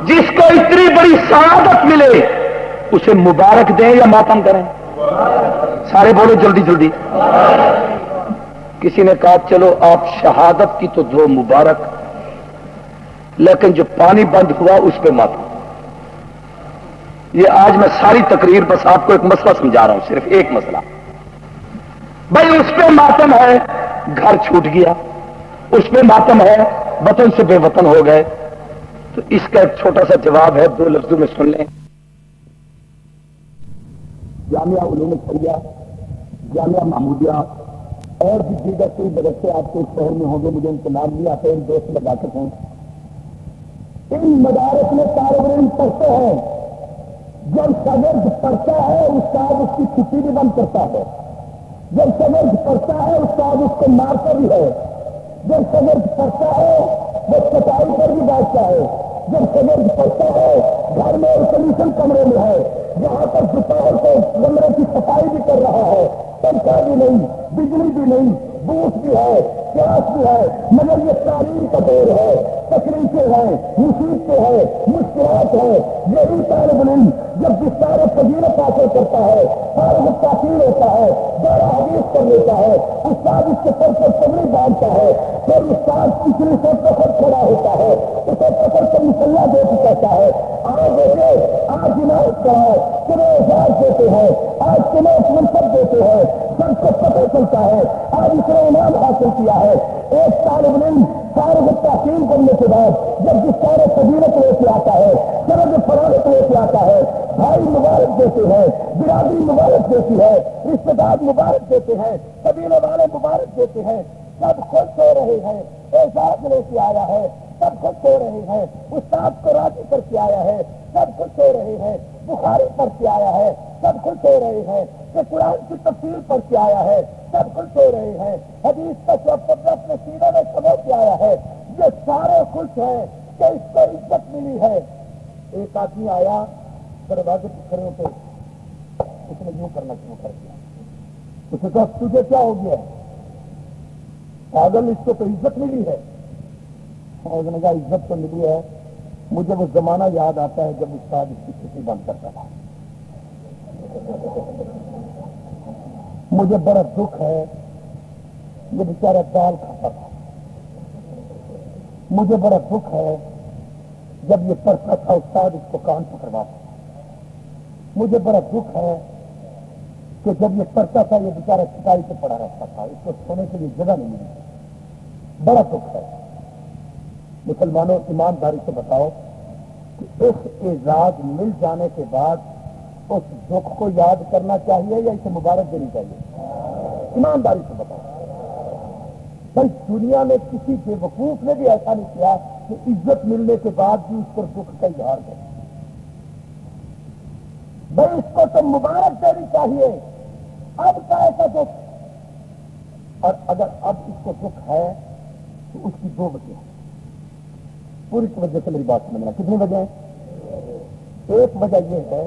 جس کو اتنی بڑی سعادت ملے اسے مبارک دیں یا ماتم کریں؟ سارے بولو جلدی جلدی۔ کسی نے کہا چلو آپ شہادت کی تو دو مبارک، لیکن جو پانی بند ہوا اس پہ ماتم۔ یہ آج میں ساری تقریر بس آپ کو ایک مسئلہ سمجھا رہا ہوں، صرف ایک مسئلہ۔ بھائی اس پہ ماتم ہے، گھر چھوٹ گیا، اس پہ ماتم ہے، وطن سے بے وطن ہو گئے، تو اس کا ایک چھوٹا سا جواب ہے، دو لفظوں میں سن لیں۔ جامعہ علوم شریعہ، جامعہ محمودیہ اور بھی دیگر کوئی مدرسے آپ کے اس شہر میں ہوں گے، مجھے ان کے نام نہیں آتے، ان دوست لگاتے ہیں۔ ان مدارس میں طالب علم پڑھتے ہیں، جب شاگرد پڑھتا ہے استاد اس کی چھٹی بھی بند کرتا ہے، جب شاگرد پڑھتا ہے استاد اس کو مارتا بھی ہے، جب شاگرد پڑھتا ہے وہ چٹائی پر بھی بیٹھتا ہے، جب شاگرد پڑھتا ہے گھر میں ایئر کنڈیشن کمرے میں ہے، جہاں پر دوپہر کو کمرے کی صفائی بھی کر رہا ہے، پنکھا بھی نہیں، بجلی بھی نہیں، بوٹ بھی ہے، پیاس بھی ہے، مگر یہ تعلیم کا دور ہے، تکلیفیں ہیں، مصیبتیں ہیں، مشکلات ہیں۔ یہی طالب علم جب بستار فضیلت حاصل کرتا ہے، فارغ التحصیل ہوتا ہے، دورہ حدیث کر لیتا ہے، استاد اس کے سر پر پگڑی باندھتا ہے، پھر استاد پچھلی سے پکڑ کھڑا ہوتا ہے، اسے پکڑ کر مسلح دے کے کہتا ہے آج دیکھے آج عنایت کا ہے، تمہیں اعزاز دیتے ہیں، آج تمہیں منصب دیتے ہیں، سب کو پتہ چلتا ہے آج اس نے انعام حاصل کیا ہے۔ ایک طالب علم فارغ التحصیل کرنے کے بعد جب بستار فضیلت لے کے آتا ہے، سرد فراغت لے کے آتا ہے، بھائی مبارک دیتے ہیں، برادری مبارک دیتی ہے، رشتے دار مبارک دیتے ہیں، قبیلے والے مبارک دیتے ہیں، سب خوش ہو رہے ہیں، اعزاز لے کے آیا ہے، سب خوش ہو رہے ہیں، استاد کو راضی کر کے آیا ہے، سب خوش ہو رہے ہیں، بخاری پڑھ کے آیا ہے، سب خوش ہو رہے ہیں، کہ قرآن کی تفسیر پڑھ کے آیا ہے، سب خوش ہو رہے ہیں، حدیث کا شعبہ اپنے سینے میں سمجھ کے آیا ہے، یہ سارے خوش ہیں کہ اس کو عزت ملی ہے۔ ایک آدمی آیا دروازے کے کھڑے پہ، اس نے یوں کرنا شروع کر دیا، اسے کہا تجھے کیا ہو گیا پاگل، اس کو تو عزت ملی ہے۔ اور اس نے کہا عزت تو ملی ہے، مجھے وہ زمانہ یاد آتا ہے جب استاد اس کی چھٹی بند کرتا تھا، مجھے بڑا دکھ ہے، یہ بیچارہ دال کھاتا تھا، مجھے بڑا دکھ ہے جب یہ پڑھتا تھا استاد اس کو کان پکڑواتا تھا، مجھے بڑا دکھ ہے کہ جب یہ پڑھتا تھا یہ بیچارہ چٹائی پہ پڑا رہتا تھا، اس کو سونے کے لیے جگہ نہیں ملی، بڑا دکھ ہے۔ مسلمانوں ایمانداری سے بتاؤ کہ اس اعزاز مل جانے کے بعد اس دکھ کو یاد کرنا چاہیے یا اسے مبارک دینی چاہیے؟ ایمانداری سے بتاؤ بھائی، دنیا میں کسی بے وقوف نے بھی ایسا نہیں کیا کہ عزت ملنے کے بعد بھی اس پر دکھ کا اظہار کرے۔ بھائی اس کو تو مبارک دینی چاہیے، اب کا ایسا دکھ، اور اگر اب اس کو دکھ ہے تو اس کی دو وجہ ہیں، پوری توجہ سے میری بات سمجھنا۔ کتنی وجہ ہیں؟ ایک وجہ یہ ہے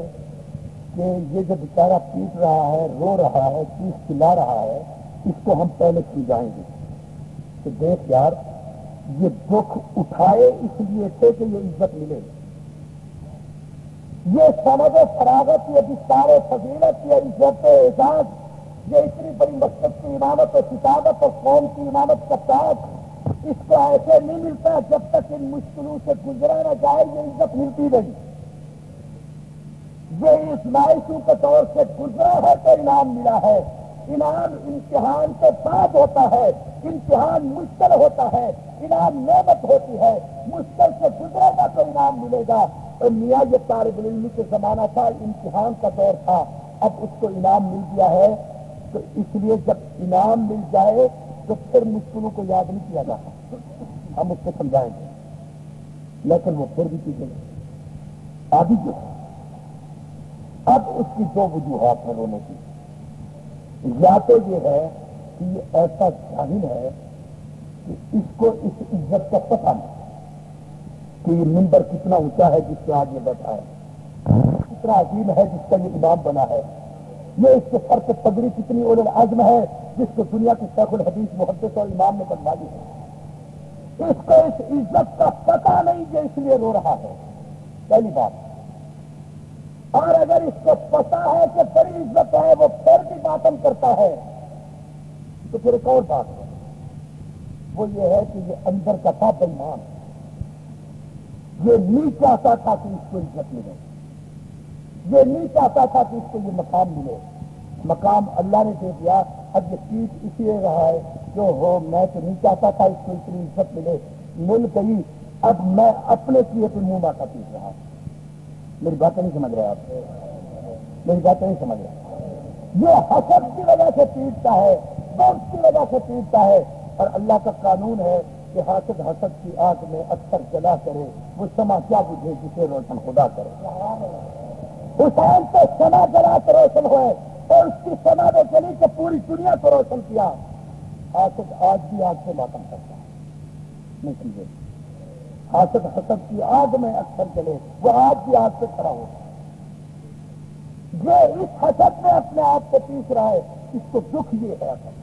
کہ یہ جو بیچارہ پیٹ رہا ہے، رو رہا ہے، چیخ چلا رہا ہے، اس کو ہم پہلے سمجھائیں گے کہ دیکھ یار، یہ دکھ اٹھائے اس لیے تھے کہ یہ عزت ملے، یہ سند فراغت، یہ بستار فضیلت، یہ عزت اعزاز، یہ اتنی بڑی مقصد کی امامت و کتابت اور قوم کی امامت کا تاج، اس کو ایسے نہیں ملتا جب تک ان مشکلوں سے گزرا نہ جائے، یہ عزت ملتی نہیں۔ یہ اس مایوسوں کے دور سے گزرا ہے تو انعام ملا ہے۔ انعام امتحان کے بعد ہوتا ہے، امتحان مشکل ہوتا ہے، انعام نعمت ہوتی ہے، مشکل سے گزرے گا تو انعام ملے گا۔ اور میاں یہ طالب علم کے زمانہ تھا، امتحان کا دور تھا، اب اس کو انعام مل گیا ہے، تو اس لیے جب انعام مل جائے تو پھر مشکلوں کو یاد نہیں کیا جاتا، ہم اس کو سمجھائیں گے، لیکن وہ پھر بھی پیچھے آدھی جو ہے۔ اب اس کی دو وجوہات ہیں رونے کی، یا تو یہ ہے کہ یہ ایسا جاہل ہے کہ اس کو اس عزت کا پتہ نہیں کہ یہ منبر کتنا اونچا ہے جس پہ آج یہ بیٹھا ہے، کتنا عظیم ہے جس کا یہ امام بنا ہے، یہ اس کے سر سے پگڑی کتنی اولو العزم ہے جس کو دنیا کے شیخ الحدیث محدث اور امام نے بنوائی ہے۔ اس کو اس عزت کا پتہ نہیں کہ اس لیے رو رہا ہے، پہلی بات۔ اور اگر اس کو پتہ ہے کہ بڑی عزت ہے، وہ پھر بھی ماتم کرتا ہے، تو پھر ایک اور بات ہے، وہ یہ ہے کہ یہ اندر کا تھا بےمان، یہ نہیں چاہتا تھا کہ اس کو عزت ملے، یہ نہیں چاہتا تھا کہ اس کو یہ مقام ملے، مقام اللہ نے دے دیا۔ اب یہ چیز اسی لیے رہا ہے جو ہو، میں تو نہیں چاہتا تھا اس کو اتنی عزت ملے، مل گئی، اب میں اپنے کیے پہ منہ ماتا پیٹ رہا۔ میری باتیں نہیں سمجھ رہے آپ، میری باتیں نہیں سمجھ رہے۔ یہ حسد کی وجہ سے پیٹتا ہے، بغض کی وجہ سے پیٹتا ہے، اور اللہ کا قانون ہے کہ حاسد حسد کی آگ میں اکثر جلا کرے، وہ شمع کیا بجھے جسے روشن خدا کرے۔ حسین تو شمع جلا کر روشن ہوئے، اور اس کی شمع میں جلی کہ پوری دنیا کو روشن کیا۔ حاسد آج بھی آگ سے ماتم کرتا ہے، نہیں سمجھے؟ حاسد حسد کی آگ میں اکثر جلے، وہ آج بھی آگ سے کھڑا ہو۔ یہ اس حسد میں اپنے آپ کو پیس رہا ہے، اس کو دکھ یہ ہے اصل۔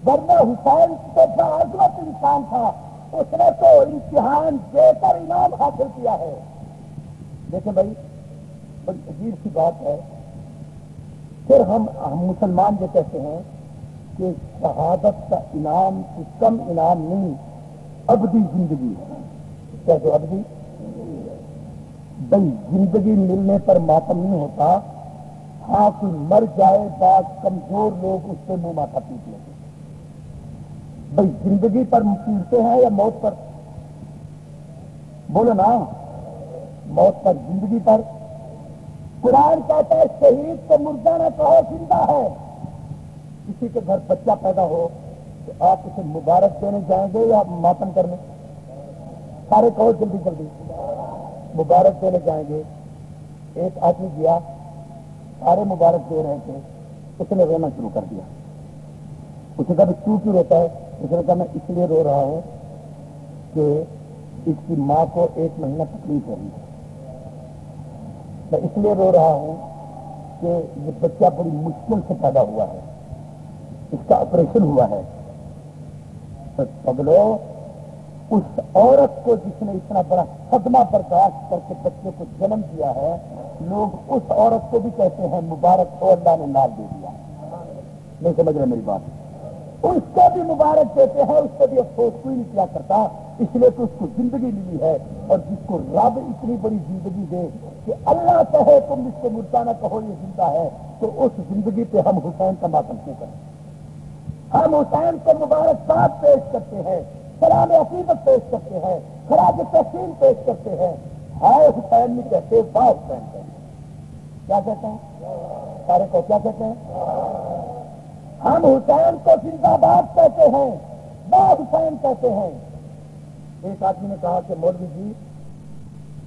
ورنہ حسین تو باعظمت انسان تھا، اس نے تو امتحان دے کر انعام حاصل کیا ہے۔ دیکھیں بھائی، بڑی عجیب سی بات ہے، پھر ہم مسلمان یہ کہتے ہیں کہ شہادت کا انعام کچھ کم انعام نہیں، ابدی زندگی ہے۔ کیسے ابدی؟ بھائی زندگی ملنے پر ماتم نہیں ہوتا، ہاں کوئی مر جائے بعض کمزور لوگ اس پہ منہ ماتھا پیٹ لیتے۔ بھائی زندگی پر پیٹتے ہیں یا موت پر؟ بولو نا، موت پر، زندگی پر۔ قرآن کہتا ہے شہید کو مردہ نہ کہو، زندہ ہے۔ کسی کے گھر بچہ پیدا ہو تو آپ اسے مبارک دینے جائیں گے یا ماتم کرنے؟ سارے کہو جلدی جلدی، مبارک دینے جائیں گے۔ ایک آدمی گیا، سارے مبارک دے رہے تھے، اس نے رونا شروع کر دیا۔ اس نے کہا تو کیوں روتا ہے؟ اس نے کہا میں اس لیے رو رہا ہوں کہ اس کی ماں کو 1 مہینہ تکلیف ہو رہی ہے، میں اس لیے رو رہا ہوں کہ یہ بچہ بڑی مشکل سے پیدا ہوا ہے، اس کا آپریشن ہوا ہے۔ تو پگلو، اس عورت کو جس نے اتنا بڑا صدمہ برداشت کر کے بچے کو جنم دیا ہے، لوگ اس عورت کو بھی کہتے ہیں مبارک ہو، اللہ نے لال دے دیا۔ نہیں سمجھ رہے میری بات؟ اس کو بھی مبارک دیتے ہیں، اس کو بھی افسوس کوئی نہیں کیا کرتا، اس لیے کہ اس کو زندگی ملی ہے۔ اور جس کو رب اتنی بڑی زندگی دے کہ اللہ کہے تم اس کو مردہ نہ کہو یہ زندہ ہے، تو اس زندگی پہ ہم حسین کا ماتم کیوں کریں؟ ہم حسین کو مبارکباد پیش کرتے ہیں سلام عقیدت پیش کرتے ہیں، خراج تحسین پیش کرتے ہیں، ہائے حسین نہیں کہتے، واہ حسین کہتے ہیں۔ کیا کہتے ہیں؟ سارے کو کیا کہتے ہیں؟ ہم حسین کو زندہ باد کہتے ہیں، واہ حسین کہتے ہیں۔ ایک آدمی نے کہا کہ مولوی جی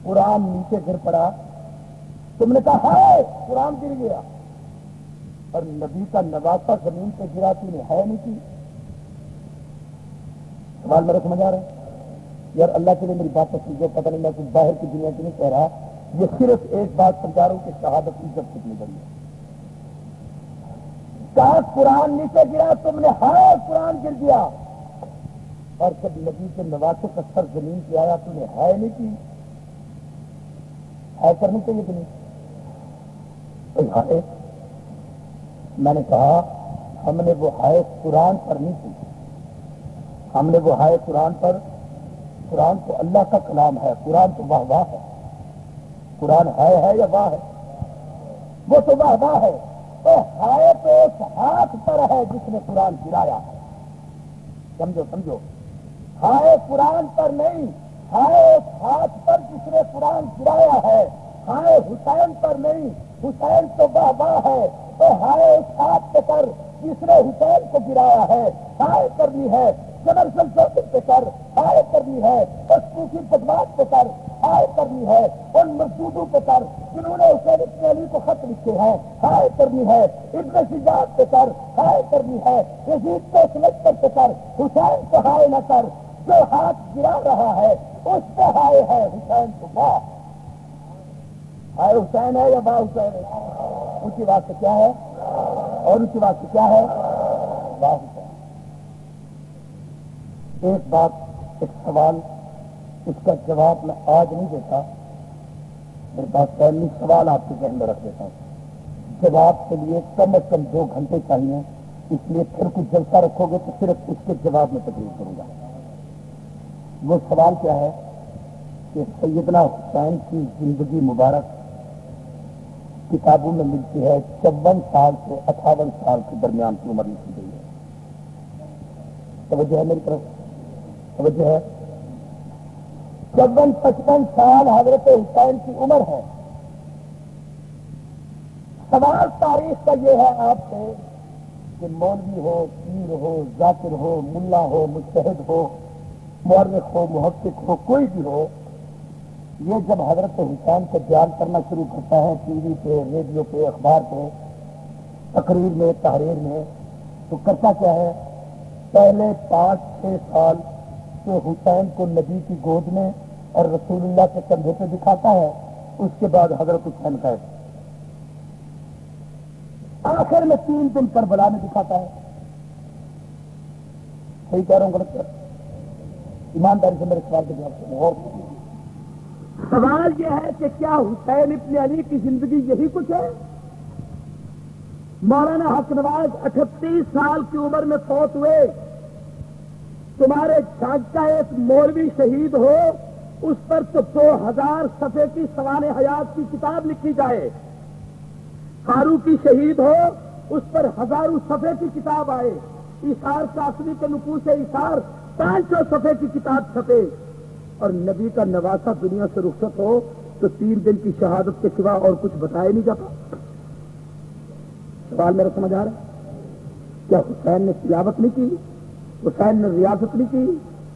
قرآن نیچے گر پڑا، تم نے کہا ہائے قرآن گر گیا، اور نبی کا نواسا زمین پہ گرا تھی نے ہے نہیں کی۔ سوال میرا سمجھ آ رہا ہے؟ یار اللہ کے لیے میری بات سمجھو، پتہ نہیں میں کچھ باہر کی دنیا کی نہیں کہہ رہا، یہ صرف ایک بات سمجھا رہا ہوں کہ شہادت عزت کتنی بڑی ہے۔ کہا قرآن نیچے گرا، تم نے ہائے قرآن گر گیا، اور جب نبی کے نواسے کا سر زمین پہ آیا تم نے ہائے نہیں کی۔ ہائے کرنی چاہیے کہ نہیں؟ ہائے میں نے کہا ہم نے وہ ہائے قرآن پر نہیں کی، ہم نے وہ ہائے قرآن پر، قرآن تو اللہ کا کلام ہے، قرآن تو واہ واہ ہے، قرآن ہے یا واہ ہے؟ وہ تو واہ واہ ہے۔ تو ہائے تو اس ہاتھ پر ہے جس نے قرآن گرایا ہے، سمجھو سمجھو، ہائے قرآن پر نہیں، ہائے اس ہاتھ پر جس نے قرآن گرایا ہے، ہائے حسین پر نہیں، حسین تو واہ واہ ہے، تو ہائے اس ہاتھ پر جس نے حسین کو گرایا ہے، ہائے کرنی ہے جبر سلطنت پہ کر، ہائے کرنی ہے اس صوفی بدماش پہ کر، ہائے کرنی ہے ان مسجودوں پہ کر جنہوں نے حسین ابن علی کو خط لکھے ہیں، ہائے کرنی ہے ابن شجاعت پہ کر، ہائے کرنی ہے یزید کو سلیکٹر پہ کر، حسین کو ہائے نہ کر۔ جو ہاتھ گرا رہا ہے اس پہ ہائے ہے، حسین کو واہ، ہائے حسین ہے یا واہ حسین ہے؟ ان کی بات سے کیا ہے اور ان کی بات سے کیا ہے؟ واہ حسین۔ ایک بات، ایک سوال، اس کا جواب میں آج نہیں دیتا، میرے پاس پہلی سوال آپ کے ذہن میں رکھ دیتا ہوں، جواب کے لیے کم از کم 2 گھنٹے چاہیے، اس لیے پھر کچھ جلسہ رکھو گے تو صرف اس کے جواب میں تقریر کروں گا۔ وہ سوال کیا ہے کہ سیدنا حسین کی زندگی مبارک کتابوں میں ملتی ہے 54 سال سے 58 سال کے درمیان کی عمر لکھی گئی ہے۔ توجہ ہے میری طرف؟ توجہ ہے؟ 54-55 سال حضرت حسین کی عمر ہے۔ سوال تاریخ کا یہ ہے آپ سے کہ مولوی ہو، پیر ہو، ذاکر ہو، ملا ہو، مجتہد ہو، مورخ ہو، محقق ہو، کوئی بھی ہو، یہ جب حضرت حسین کو بیان کرنا شروع کرتا ہے ٹی وی پہ، ریڈیو پہ، اخبار پہ، تقریر میں، تحریر میں، تو کرتا کیا ہے؟ پہلے 5-6 سال تو حسین کو نبی کی گود میں اور رسول اللہ کے کندھے پہ دکھاتا ہے، اس کے بعد حضرت حسین کا آخر میں 3 دن کربلا میں دکھاتا ہے۔ صحیح کہہ رہا ہوں غلط؟ ایمانداری سے میرے سوال کے جواب سے اور سوال یہ ہے کہ کیا حسین ابن علی کی زندگی یہی کچھ ہے؟ مولانا حق نواز 38 سال کی عمر میں فوت ہوئے، تمہارے جھانک کا ایک مولوی شہید ہو، اس پر تو 2000 صفحے کی سوانح حیات کی کتاب لکھی جائے، فاروقی شہید ہو، اس پر 1000 صفحے کی کتاب آئے، ایثار قاسمی کے نفوس ایثار 500 صفحے کی کتاب چھپے، اور نبی کا نواسا دنیا سے رخصت ہو تو 3 دن کی شہادت کے سوا اور کچھ بتایا نہیں جاتا۔ سوال میرا سمجھ آ رہا ہے؟ کیا حسین نے تلاوت نہیں کی؟ حسین نے ریاضت نہیں کی؟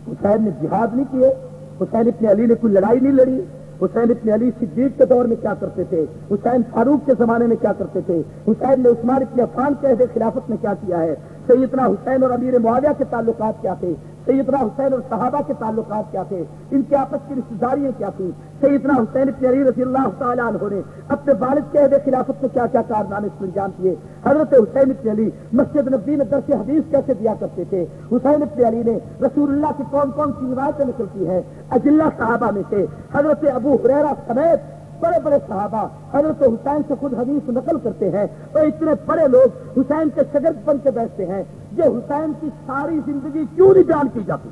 حسین نے جہاد نہیں کیے؟ حسین ابن علی نے کوئی لڑائی نہیں لڑی؟ حسین ابن علی صدیق کے دور میں کیا کرتے تھے؟ حسین فاروق کے زمانے میں کیا کرتے تھے؟ حسین نے عثمان ابن عفان کے عہد خلافت میں کیا کیا ہے؟ سیدنا حسین اور امیر معاویہ کے تعلقات کیا تھے؟ سیدنا حسین اور صحابہ کے تعلقات کیا تھے؟ ان کے آپس کی رشتہ داریاں کیا تھیں؟ سیدنا حسین ابن علی رضی اللہ تعالیٰ عنہ نے اپنے والد کے عہد خلافت میں کیا کیا کارنامے انجام دیے؟ حضرت حسین ابن علی مسجد نبوی میں درس حدیث کیسے دیا کرتے تھے؟ حسین ابن علی نے رسول اللہ کی کون کون سی روایتیں نکلتی ہیں؟ اجلہ صحابہ میں سے حضرت ابو ہریرہ سمیت بڑے بڑے صحابہ حضرت حسین سے خود حدیث نقل کرتے ہیں، اور اتنے بڑے لوگ حسین کے شاگرد بن کے بیٹھتے ہیں۔ یہ حسین کی ساری زندگی کیوں نہیں بیان کی جاتی؟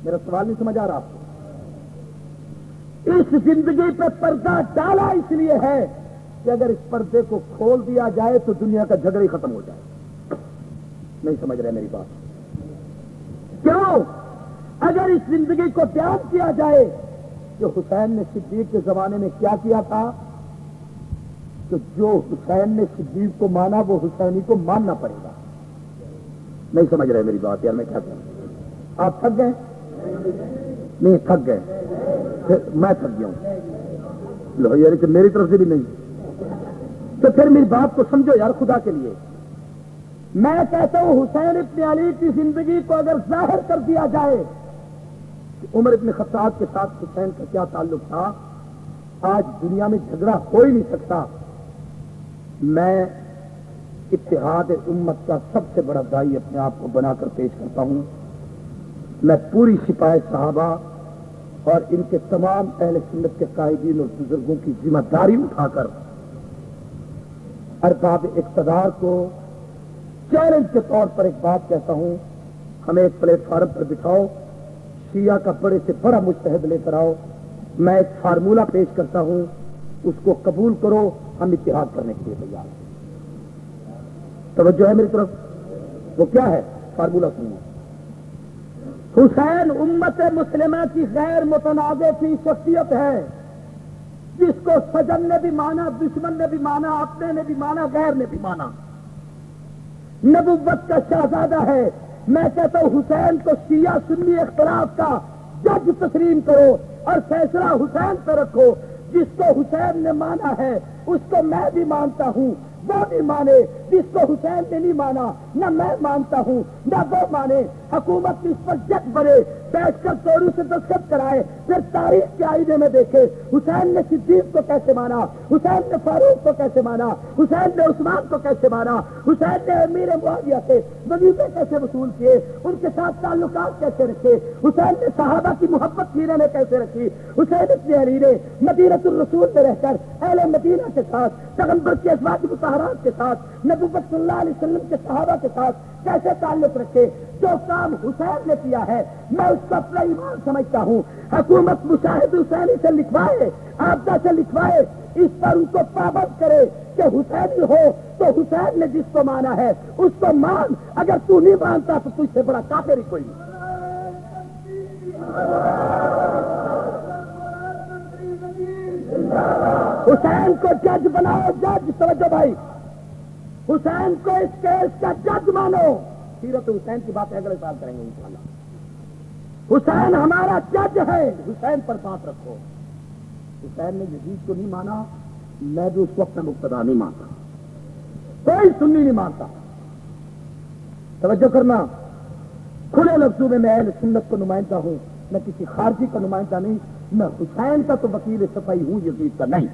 میرا سوال نہیں سمجھ آ رہا آپ کو؟ اس زندگی پہ پردہ ڈالا اس لیے ہے کہ اگر اس پردے کو کھول دیا جائے تو دنیا کا جھگڑا ہی ختم ہو جائے۔ نہیں سمجھ رہے میری بات؟ کیوں؟ اگر اس زندگی کو بیان کیا جائے کہ حسین نے صدیق کے زمانے میں کیا کیا تھا، تو جو حسین نے صدیق کو مانا وہ حسینی کو ماننا پڑے گا. نہیں سمجھ رہے میری بات یار، میں کیا کروں؟ آپ تھک گئے؟ نہیں تھک گئے، پھر میں تھک گیا ہوں. لو یار کہ میری طرف سے بھی نہیں، تو پھر میری بات کو سمجھو یار خدا کے لیے. میں کہتا ہوں حسین ابن علی کی زندگی کو اگر ظاہر کر دیا جائے کہ عمر ابن خطاب کے ساتھ حسین کا کیا تعلق تھا، آج دنیا میں جھگڑا ہو ہی نہیں سکتا. میں اتحاد امت کا سب سے بڑا داعی اپنے آپ کو بنا کر پیش کرتا ہوں. میں پوری سپاہ صحابہ اور ان کے تمام اہل سنت کے قائدین اور بزرگوں کی ذمہ داری اٹھا کر ارباب اقتدار کو چیلنج کے طور پر ایک بات کہتا ہوں، ہمیں ایک پلیٹ فارم پر بٹھاؤ، شیعہ کا بڑے سے بڑا مجتہد لے کر آؤ، میں ایک فارمولہ پیش کرتا ہوں، اس کو قبول کرو، ہم اتحاد کرنے کے لیے تیار ہیں. توجہ ہے میری طرف؟ وہ کیا ہے فارمولہ سنو. حسین امت مسلمہ کی غیر متنازع کی شخصیت ہے، جس کو سجن نے بھی مانا، دشمن نے بھی مانا، اپنے نے بھی مانا، غیر نے بھی مانا. نبوت کا شہزادہ ہے. میں کہتا ہوں حسین کو شیعہ سنی اختلاف کا جج تسلیم کرو اور فیصلہ حسین پہ رکھو. جس کو حسین نے مانا ہے اس کو میں بھی مانتا ہوں، وہ بھی مانے. جس کو حسین نے نہیں مانا نہ میں مانتا ہوں نہ وہ مانے. حکومت اس پر جج بنے، بیٹھ کر توڑو سے دستخط کرائے، پھر تاریخ کے آئینے میں دیکھے حسین نے صدیق کو کیسے مانا، حسین نے فاروق کو کیسے مانا، حسین نے عثمان کو کیسے مانا، حسین نے امیر معاویہ سے وظیفے کیسے وصول کیے، ان کے ساتھ تعلقات کیسے رکھے، حسین نے صحابہ کی محبت سینے میں کیسے رکھی، حسین ابن علی نے مدینۃ الرسول میں رہ کر اہل مدینہ کے ساتھ، پیغمبر کے ازواج مطہرات کے ساتھ، نبوت صلی اللہ علیہ وسلم کے صحابہ کے ساتھ کیسے تعلق رکھے. جو کام حسین نے کیا ہے میں اس کو اپنا ایمان سمجھتا ہوں. حکومت مشاہد حسینی سے لکھوائے، آبدہ سے لکھوائے، اس پر ان کو پابند کرے کہ حسینی ہو تو حسین نے جس کو مانا ہے اس کو مان. اگر تو نہیں مانتا تو تجھ سے بڑا کافر ہی کوئی نہیں. حسین کو جج بناؤ، جج. توجہ بھائی، حسین کو اس کیس کا جج مانو. سیرت حسین کی بات اگلے سال کریں گے انشاءاللہ. حسین ہمارا جج ہے، حسین پر بات رکھو. حسین نے یزید کو نہیں مانا، میں بھی اس کو اپنا مقتدا نہیں مانتا، کوئی سنی نہیں مانتا. توجہ کرنا، کھلے لفظوں میں اہل سنت کو نمائندہ ہوں، میں کسی خارجی کا نمائندہ نہیں. میں حسین کا تو وکیل صفائی ہوں، یزید کا نہیں.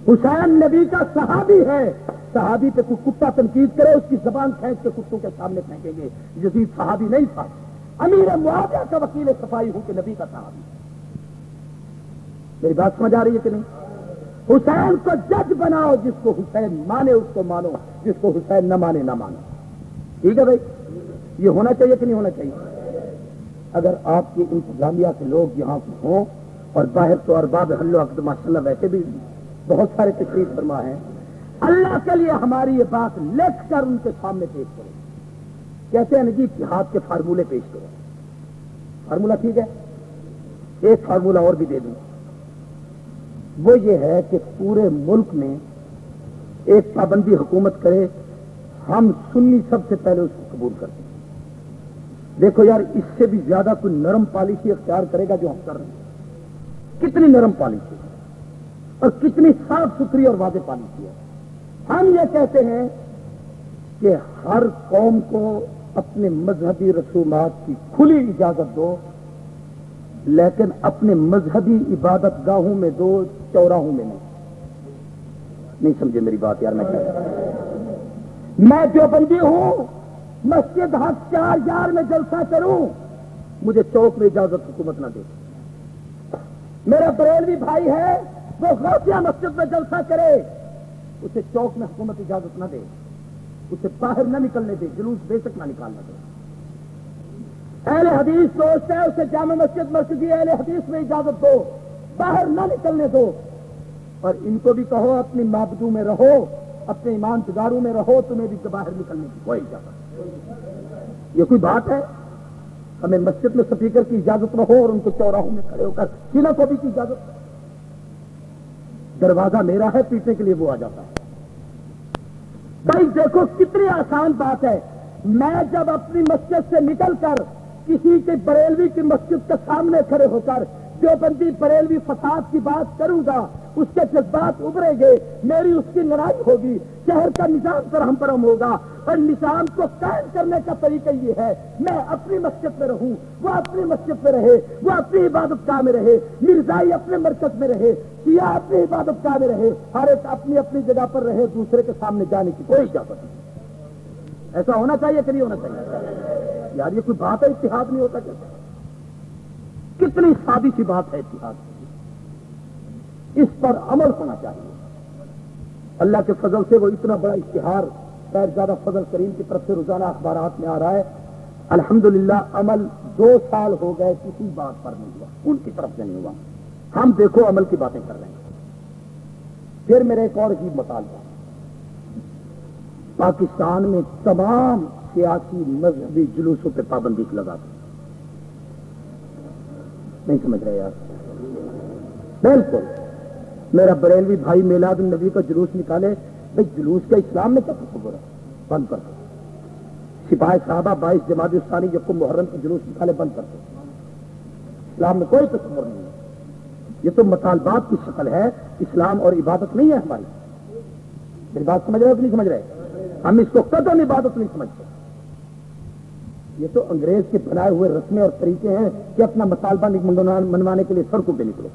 حسین نبی کا صحابی ہے. صحابی پہ کوئی کتا تنقید کرے اس کی زبان کھینچ کے کتوں کے سامنے پھینکیں گے. یزید صحابی نہیں تھا. امیر معاویہ کا وکیل صفائی ہوں کہ نبی کا صحابی. میری بات سمجھ آ رہی ہے کہ نہیں؟ حسین کو جج بناؤ، جس کو حسین مانے اس کو مانو، جس کو حسین نہ مانے نہ مانو. ٹھیک ہے بھائی؟ یہ ہونا چاہیے کہ نہیں ہونا چاہیے؟ اگر آپ کی انتظامیہ کے لوگ یہاں ہوں، اور باہر تو ارباب حل و عقد ماشاء اللہ ویسے بھی بہت سارے تشریف فرما ہیں، اللہ کے لیے ہماری یہ بات لکھ کر ان کے سامنے پیش کرو. کہتے ہیں جی اتحاد کے فارمولے پیش کرو. فارمولہ ٹھیک ہے، ایک فارمولہ اور بھی دے دوں. وہ یہ ہے کہ پورے ملک میں ایک پابندی حکومت کرے، ہم سنی سب سے پہلے اس کو قبول کرتے ہیں. دیکھو یار، اس سے بھی زیادہ کوئی نرم پالیسی اختیار کرے گا جو ہم کر رہے ہیں. کتنی نرم پالیسی اور کتنی صاف ستھری اور واضح پالیسی ہے. ہم یہ کہتے ہیں کہ ہر قوم کو اپنے مذہبی رسومات کی کھلی اجازت دو، لیکن اپنے مذہبی عبادت گاہوں میں دو، چوراہوں میں نہیں سمجھے میری بات یار؟ میں کہتا ہوں میں دیوبندی ہوں، مسجد حق 4 یار میں جلسہ کروں، مجھے چوک میں اجازت حکومت نہ دے. میرا بریلوی بھائی ہے، وہ غوثیہ مسجد میں جلسہ کرے، اسے چوک میں حکومت اجازت نہ دے، اسے باہر نہ نکلنے دے، جلوس بے شک نہ نکالنا دے. اہل حدیث دوست ہے، اسے جامع مسجد اہل حدیث میں اجازت دو، باہر نہ نکلنے دو. اور ان کو بھی کہو اپنی معبدوں میں رہو، اپنے ایمان گزاروں میں رہو، تمہیں بھی باہر نکلنے کی کوئی اجازت. یہ کوئی بات ہے؟ ہمیں مسجد میں سپیکر کی اجازت نہ ہو اور ان کو چوراہوں میں کھڑے ہو کر سینہ کو بھی کی اجازت. دروازہ میرا ہے، پیٹنے کے لیے وہ آ جاتا ہے. بھائی دیکھو کتنی آسان بات ہے. میں جب اپنی مسجد سے نکل کر کسی کے بریلوی کی مسجد کے سامنے کھڑے ہو کر دیوبندی بریلوی فساد کی بات کروں گا، اس کے جذبات ابھریں گے، میری اس کی لڑائی ہوگی، شہر کا نظام برہم برہم ہوگا. اور نظام کو قائم کرنے کا طریقہ یہ ہے میں اپنی مسجد میں رہوں، وہ اپنی مسجد میں رہے، وہ اپنی عبادت گاہ میں رہے، مرزائی اپنے مرکز میں رہے، شیعہ اپنی عبادت گاہ میں رہے، ہر ایک اپنی اپنی جگہ پر رہے، دوسرے کے سامنے جانے کی کوئی اجازت نہیں. ایسا ہونا چاہیے کہ نہیں ہونا چاہیے؟ یار یہ کوئی بات ہے؟ اتحاد نہیں ہوتا کیا؟ کتنی سادی سی بات ہے اتحاد. اس پر عمل ہونا چاہیے. اللہ کے فضل سے وہ اتنا بڑا اشتہار زیادہ فضل کریم کی طرف سے روزانہ اخبارات میں آ رہا ہے. الحمدللہ عمل 2 سال ہو گئے کسی بات پر نہیں ہوا، ان کی طرف سے نہیں ہوا. ہم دیکھو عمل کی باتیں کر رہے ہیں. پھر میرا ایک اور عجیب مطالبہ، پاکستان میں تمام سیاسی مذہبی جلوسوں پہ پابندی لگا دی. نہیں سمجھ رہے یار؟ بالکل. میرا بریلوی بھائی میلاد النبی کا جلوس نکالے، بھائی جلوس کا اسلام میں کیا تصور ہے؟ بند کر دو. سپاہی صحابہ 22 جمادی الثانی یکم محرم کا جلوس نکالے، بند کر دو. اسلام میں کوئی تصور نہیں ہے. یہ تو مطالبات کی شکل ہے، اسلام اور عبادت نہیں ہے ہماری. میری بات سمجھ رہے ہو کہ نہیں سمجھ رہے؟ ہم اس کو قدم عبادت نہیں سمجھتے. یہ تو انگریز کے بنائے ہوئے رسمیں اور طریقے ہیں کہ اپنا مطالبہ منوانے کے لیے سڑکوں پہ نکلو.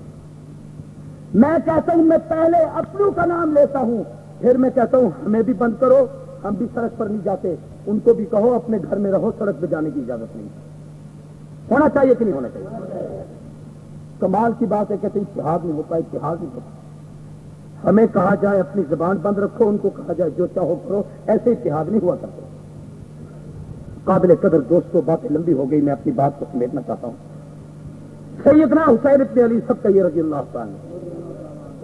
میں کہتا ہوں میں پہلے اپنوں کا نام لیتا ہوں، پھر میں کہتا ہوں ہمیں بھی بند کرو، ہم بھی سڑک پر نہیں جاتے. ان کو بھی کہو اپنے گھر میں رہو، سڑک پہ جانے کی اجازت نہیں. ہونا چاہیے کہ نہیں ہونا چاہیے؟ کمال کی بات ہے، کہتے ہیں اتحاد نہیں ہوتا، اتحاد نہیں ہوتا. ہمیں کہا جائے اپنی زبان بند رکھو، ان کو کہا جائے جو چاہو کرو، ایسے اتحاد نہیں ہوا کرتے. قابل قدر دوستوں، باتیں لمبی ہو گئی، میں اپنی بات کو سمیٹنا چاہتا ہوں. سیدنا حسین ابن علی سب کا یہ رضی اللہ تعالیٰ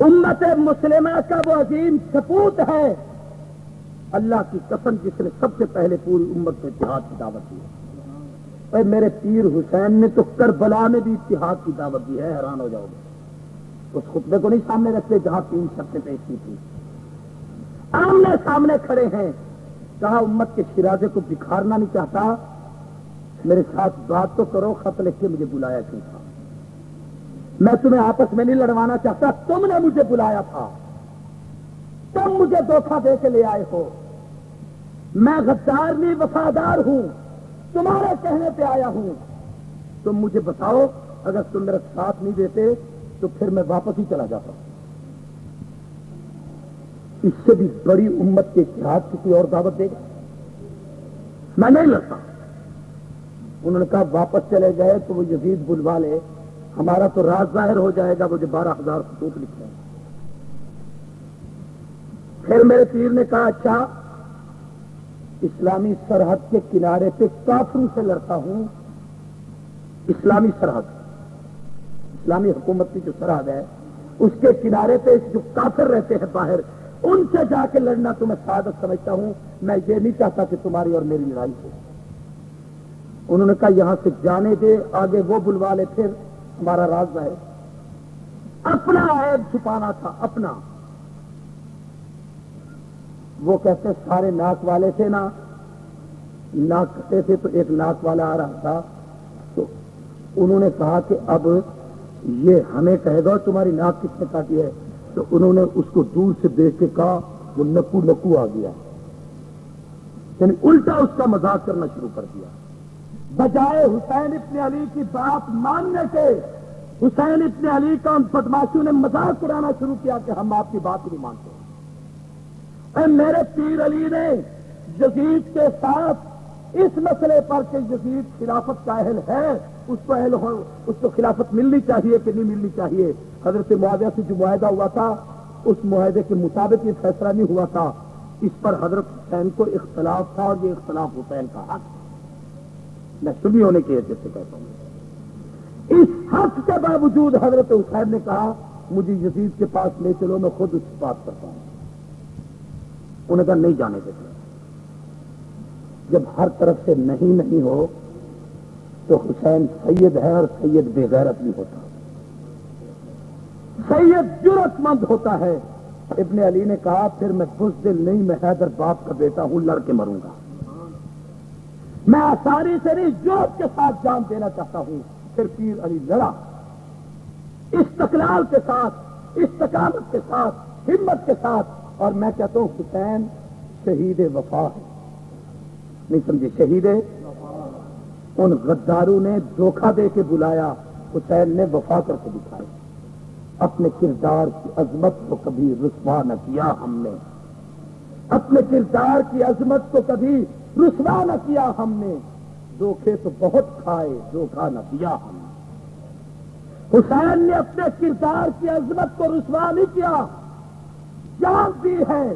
امت مسلمہ کا وہ عظیم سپوت ہے، اللہ کی قسم جس نے سب سے پہلے پوری امت کو اتحاد کی دعوت دی ہے. اے میرے پیر حسین نے تو کربلا میں بھی اتحاد کی دعوت دی ہے. حیران ہو جاؤ گے. اس خطبے کو نہیں سامنے رکھتے جہاں 3 شرطیں پیش کی تھی، آمنے سامنے کھڑے ہیں. کہا امت کے شرازے کو بکھارنا نہیں چاہتا، میرے ساتھ بات تو کرو، خط لکھ کے مجھے بلایا کیوں تھا؟ میں تمہیں آپس میں نہیں لڑوانا چاہتا، تم نے مجھے بلایا تھا، تم مجھے دھوکہ دے کے لے آئے ہو. میں غدار نہیں وفادار ہوں، تمہارے کہنے پہ آیا ہوں. تم مجھے بتاؤ، اگر تم میرا ساتھ نہیں دیتے تو پھر میں واپس ہی چلا جاتا ہوں. اس سے بھی بڑی امت کے اتحاد کی کوئی اور دعوت دے گا؟ میں نہیں لڑتا. انہوں نے کہا واپس چلے گئے تو وہ یزید بلوا لے، ہمارا تو راز ظاہر ہو جائے گا. وہ جو 12,000 خطوط لکھے ہیں. پھر میرے پیر نے کہا اچھا اسلامی سرحد کے کنارے پہ کافروں سے لڑتا ہوں. اسلامی سرحد، اسلامی حکومت کی جو سرحد ہے اس کے کنارے پہ جو کافر رہتے ہیں باہر، ان سے جا کے لڑنا تو میں سعادت سمجھتا ہوں. میں یہ نہیں چاہتا کہ تمہاری اور میری لڑائی ہو. انہوں نے کہا یہاں سے جانے دے، آگے وہ بلوا لے، پھر ہمارا راز ہے. اپنا عیب چھپانا تھا اپنا. وہ کہتے سارے ناک والے تھے نا، ناک کٹے تھے تو ایک ناک والا آ رہا تھا، تو انہوں نے کہا کہ اب یہ ہمیں کہے گا تمہاری ناک کس نے کاٹی ہے. تو انہوں نے اس کو دور سے دیکھ کے کہا وہ نکو نکو آ گیا، یعنی الٹا اس کا مذاق کرنا شروع کر دیا. بجائے حسین ابن علی کی بات ماننے کے، حسین ابن علی کا ان بدماشوں نے مذاق کرانا شروع کیا کہ ہم آپ کی بات ہی نہیں مانتے. اے میرے پیر علی نے یزید کے ساتھ اس مسئلے پر کہ یزید خلافت کا اہل ہے، اس کو اہل ہو، اس کو خلافت ملنی چاہیے کہ نہیں ملنی چاہیے. حضرت معاویہ سے جو معاہدہ ہوا تھا اس معاہدے کے مطابق یہ فیصلہ نہیں ہوا تھا. اس پر حضرت حسین کو اختلاف تھا اور یہ اختلاف حسین کا حق. میں سنی ہونے کی حیثیت سے کہتا ہوں، اس حق کے باوجود حضرت حسین نے کہا مجھے یزید کے پاس لے چلو، میں خود اس سے بات کرتا ہوں. انہوں نے کہا نہیں جانے دیتے. جب ہر طرف سے نہیں ہو تو حسین سید ہے اور سید بے غیرت نہیں ہوتا، سید جرأت مند ہوتا ہے۔ ابن علی نے کہا پھر میں بزدل نہیں، میں حیدر باپ کا بیٹا ہوں، لڑ کے مروں گا، میں آسانی سے نہیں، جرأت کے ساتھ جان دینا چاہتا ہوں۔ پھر پیر علی لڑا استقلال کے ساتھ، استقامت کے ساتھ، ہمت کے ساتھ، اور میں کہتا ہوں حسین شہید وفا ہے، نہیں سمجھے، شہید ہے۔ ان غداروں نے دھوکہ دے کے بلایا، حسین نے وفا کر کے دکھائی، اپنے کردار کی عظمت کو کبھی رسوا نہ کیا ہم نے، اپنے کردار کی عظمت کو کبھی رسوا نہ کیا ہم نے، دھوکے تو بہت کھائے، دھوکہ نہ دیا ہم نے۔ حسین نے اپنے کردار کی عظمت کو رسوا نہیں کیا، جان دی ہے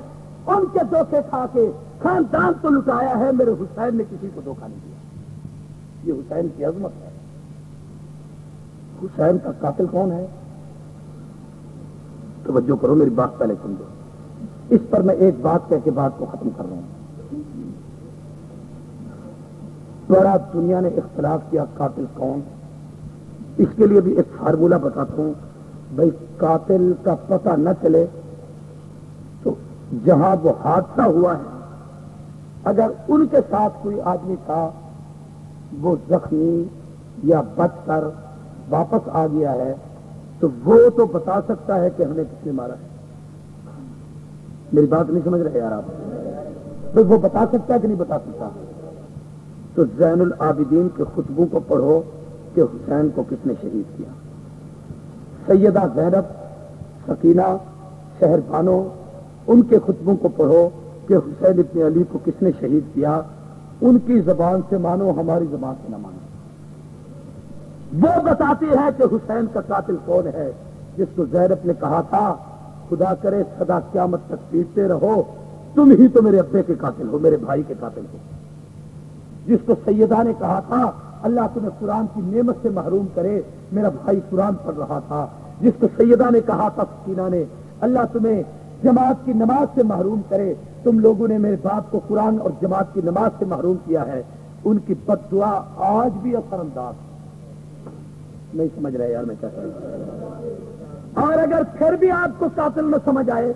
ان کے دھوکے کھا کے، خاندان تو لٹایا ہے، میرے حسین نے کسی کو دھوکہ نہیں دیا، یہ حسین کی عظمت ہے۔ حسین کا قاتل کون ہے؟ توجہ کرو، میری بات پہلے سمجھو، اس پر میں ایک بات کہہ کے بات کو ختم کر رہا ہوں۔ بڑا دنیا نے اختلاف کیا قاتل کون، اس کے لیے بھی ایک فارمولہ بتاتا ہوں، بھائی قاتل کا پتہ نہ چلے تو جہاں وہ حادثہ ہوا ہے اگر ان کے ساتھ کوئی آدمی تھا، وہ زخمی یا بچ کر واپس آ گیا ہے تو وہ تو بتا سکتا ہے کہ ہمیں کس نے مارا ہے۔ میری بات نہیں سمجھ رہے یار آپ؟ وہ بتا سکتا ہے کہ نہیں بتا سکتا؟ تو زین العابدین کے خطبوں کو پڑھو کہ حسین کو کس نے شہید کیا، سیدہ زینب، سکینہ، شہر بانو، ان کے خطبوں کو پڑھو کہ حسین ابن علی کو کس نے شہید کیا، ان کی زبان سے مانو، ہماری زبان سے نہ مانو۔ وہ بتاتی ہے کہ حسین کا قاتل کون ہے، جس کو زینب نے کہا تھا خدا کرے سدا قیامت تک پیٹتے رہو، تم ہی تو میرے ابے کے قاتل ہو، میرے بھائی کے قاتل ہو۔ جس کو سیدہ نے کہا تھا اللہ تمہیں قرآن کی نعمت سے محروم کرے، میرا بھائی قرآن پڑھ رہا تھا۔ جس کو سیدہ نے کہا تھا سکینہ نے اللہ تمہیں جماعت کی نماز سے محروم کرے، تم لوگوں نے میرے باپ کو قرآن اور جماعت کی نماز سے محروم کیا ہے، ان کی بد دعا آج بھی اثر انداز۔ نہیں سمجھ رہے یار میں کیا کہہ رہا ہوں؟ اور اگر پھر بھی آپ کو قاتل نہ سمجھ آئے،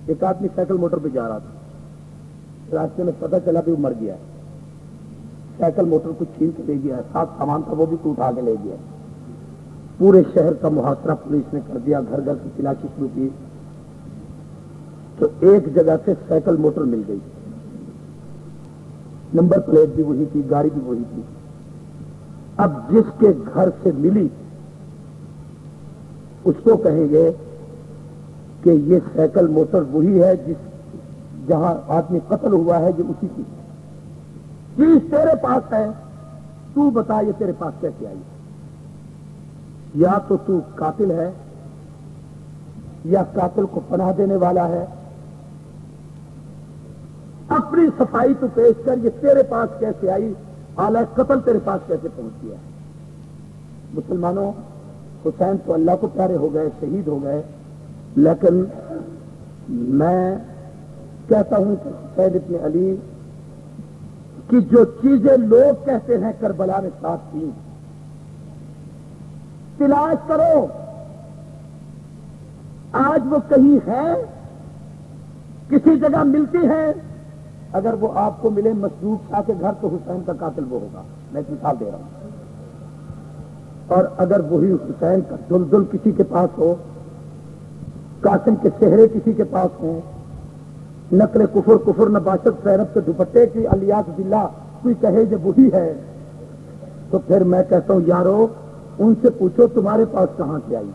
ایک آدمی سائیکل موٹر پہ جا رہا تھا، راستے میں پتہ چلا کہ وہ مر گیا ہے، سائیکل موٹر کو چھین کے لے گیا ہے، ساتھ سامان تھا وہ بھی تو اٹھا کے لے گیا، پورے شہر کا محاصرہ پولیس نے کر دیا، گھر گھر کی تلاشی شروع کی، تو ایک جگہ سے سائیکل موٹر مل گئی، نمبر پلیٹ بھی وہی تھی، گاڑی بھی وہی تھی۔ اب جس کے گھر سے ملی اس کو کہیں گے کہ یہ سائیکل موٹر وہی ہے جہاں آدمی قتل ہوا ہے، جو اسی کی چیز تیرے پاس ہے، تو بتا یہ تیرے پاس کیسے آئی؟ یا تو قاتل ہے یا قاتل کو پناہ دینے والا ہے، اپنی صفائی تو پیش کر، یہ تیرے پاس کیسے آئی، آلہ قتل تیرے پاس کیسے پہنچ گیا؟ مسلمانوں، حسین تو اللہ کو پیارے ہو گئے، شہید ہو گئے، لیکن میں کہتا ہوں کہ حسین ابن علی کی جو چیزیں لوگ کہتے ہیں کربلا نے ساتھ تھی، تلاش کرو آج وہ کہیں ہے، کسی جگہ ملتی ہے، اگر وہ آپ کو ملے مسروق شاہ کے گھر تو حسین کا قاتل وہ ہوگا، میں ایک مثال دے رہا ہوں۔ اور اگر وہی حسین کا دلدل کسی کے پاس ہو، قاسم کے چہرے کسی کے پاس ہوں، نقل کفر نباشت زینب کے دوپٹے کی الیاس باللہ کوئی کہے جو وہی ہے، تو پھر میں کہتا ہوں یارو ان سے پوچھو تمہارے پاس کہاں سے آئی؟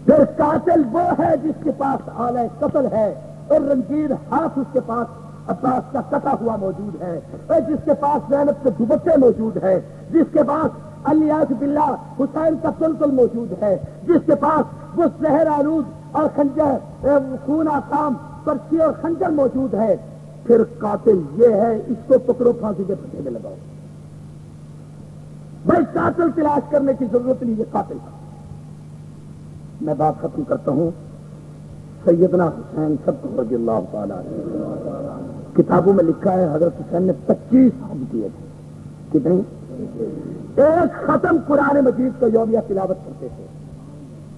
پھر قاتل وہ ہے جس کے پاس آلہ قتل ہے، اور رنگین ہاتھ اس کے پاس عباس کا کٹا ہوا موجود ہے، اور جس کے پاس زینب کے دوپٹے موجود ہے، جس کے پاس الیاس باللہ حسین کا تلتل موجود ہے، جس کے پاس وہ زہر آلود اور خنجر خون آسام پرچی اور خنجر موجود ہے، پھر قاتل یہ ہے، اس کو پکڑو پھانسی کے پٹے میں لگاؤ۔ بھائی قاتل تلاش کرنے کی ضرورت نہیں، یہ قاتل کا۔ میں بات ختم کرتا ہوں، سیدنا حسین سب رضی اللہ تعالیٰ عنہ کتابوں میں لکھا ہے حضرت حسین نے 25 حج کیے تھے. کتنی؟ ایک ختم قرآن مجید کو یومیہ تلاوت کرتے تھے.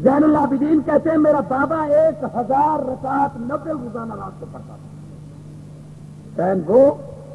زین العابدین کہتے ہیں میرا بابا 1000 رکعت 90 روزانہ رات کو پڑھتا تھا. حسین وہ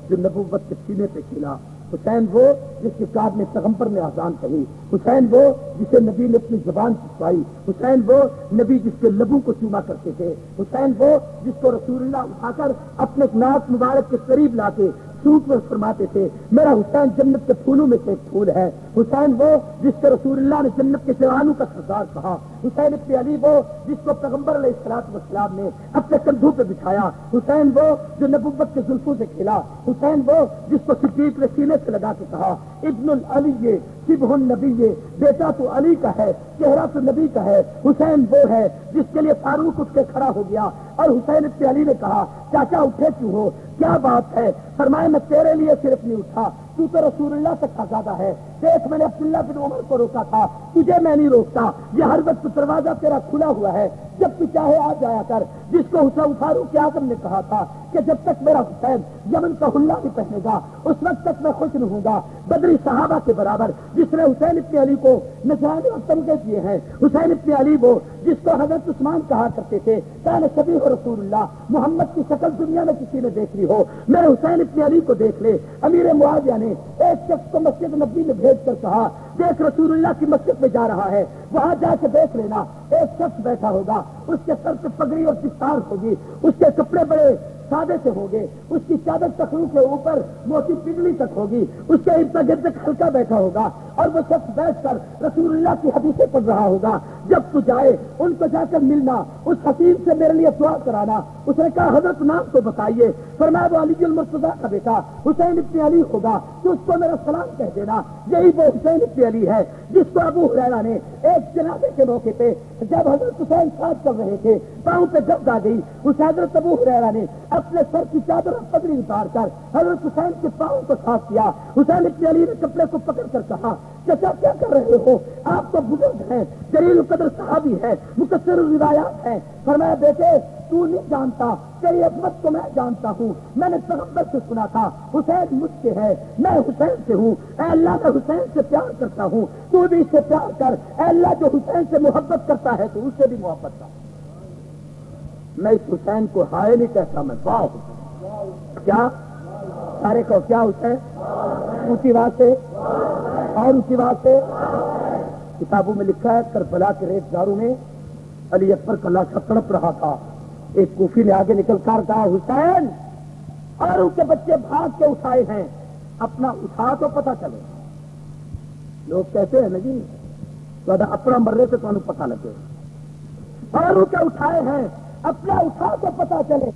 جو نبوت کے سینے پہ کھلا، حسین وہ جس کے کار نے پیغمبر نے اذان کہی، حسین وہ جسے نبی نے اپنی زبان چسپائی، حسین وہ نبی جس کے لبوں کو چوما کرتے تھے، حسین وہ جس کو رسول اللہ اٹھا کر اپنے ناک مبارک کے قریب لا کے سوٹ پر فرماتے تھے میرا حسین جنت کے پھولوں میں سے ایک پھول ہے. حسین وہ جس کو رسول اللہ نے جنت کے جوانوں کا سردار کہا. حسین ابن علی وہ جس کو پیغمبر علیہ الصلوۃ والسلام نے اپنے کندھوں پہ بٹھایا. حسین وہ جو نبوت کے زلفوں سے کھیلا. حسین وہ جس کو صدیق نے سینے سے لگا کے کہا ابن العلی شبہ النبی، بیٹا تو علی کا ہے چہرہ تو نبی کا ہے. حسین وہ ہے جس کے لیے فاروق اٹھ کے کھڑا ہو گیا اور حسین ابن علی نے کہا چاچا اٹھے کیوں ہو، کیا بات ہے؟ فرمایا میں تیرے لیے صرف نہیں اٹھا، تو تو رسول اللہ تک کا زیادہ ہے. دیکھ میں نے عبداللہ بن عمر کو روکا تھا، تجھے میں نہیں روکتا. یہ ہر وقت دروازہ تیرا کھلا ہوا ہے، جب تو چاہے آ جایا کر. جس کو حسین فاروق اعظم نے کہا تھا کہ جب تک میرا حسین یمن کا حلہ نہیں پہنے گا اس وقت تک میں خوش نہیں ہوں گا. بدری صحابہ کے برابر جس نے حسین ابن علی کو نذرانے اور تمغے دیے ہیں. حسین ابن علی وہ جس کو حضرت عثمان کہا کرتے تھے کان شبیہ رسول اللہ، محمد کی شکل دنیا میں کسی نے دیکھ لی ہو میرے حسین ابن علی کو دیکھ لے. امیر معاویہ نے ایک شخص کو مسجد نبوی میں بھیج کر کہا دیکھ رسول اللہ کی مسجد میں جا رہا ہے، وہاں جا کے دیکھ لینا. ایک شخص بیٹھا ہوگا، اس کے سر پہ پگڑی اور دستار ہوگی، اس کے کپڑے بڑے سادے سے ہوں گے، اس کی چادر تخرو کے اوپر موٹی پگڑی تک ہوگی، اس کے ارد گرد ہلکا بیٹھا ہوگا اور وہ شخص بیٹھ کر رسول اللہ کی حدیثیں پڑھ رہا ہوگا. جب تو جائے ان کو جا کر ملنا، اس حکیم سے میرے لیے دعا کرانا. اس نے کہا حضرت نام تو بتائیے. فرمایا وہ علی المرتضیٰ کا بیٹا حسین ابن علی ہوگا، تو اس کو میرا سلام کہہ دینا. یہی وہ حسین ابن علی ہے جس کو ابو ہریرہ نے ایک جنازے کے موقع پہ جب حضرت حسین ساتھ کر رہے تھے پاؤں پہ گرد آ گئی، اس حضرت ابو ہریرہ نے اپنے سر کی چادر اور پگڑی اتار کر حضرت حسین کے پاؤں کو صاف کیا. حسین ابن علی نے کپڑے کو پکڑ کر کہا چچا کیا کر رہے ہو، آپ تو بزرگ ہیں، جلیل القدر صحابی ہے، مکثر الروایات ہیں. فرمایا بیٹے تو نہیں جانتا، تیری عظمت کو میں جانتا ہوں. میں نے پیغمبر سے سنا تھا حسین مجھ سے ہے، میں حسین سے ہوں. اے اللہ میں حسین سے پیار کرتا ہوں، تو بھی اس سے پیار کر. اے اللہ جو حسین سے محبت کرتا ہے تو اس سے بھی محبت کر. میں اس حسین کو ہائے نہیں کہتا، میں واہ حسین. کیا سارے کو کیا حسین؟ اونچی بات سے اور اونچی بات سے. کتابوں میں لکھا ہے کربلا کے ریت داروں میں علی اکبر کا لاشا تڑپ رہا تھا. ایک کوفی نے آگے نکل کر کہا حسین اور ان کے بچے بھاگ کے اٹھائے ہیں، اپنا اٹھا تو پتہ چلے. لوگ کہتے ہیں نا جی اپنا مرنے سے تمہیں پتہ لگے، اور ان کے اٹھائے ہیں اپنا اٹھا تو پتہ چلے.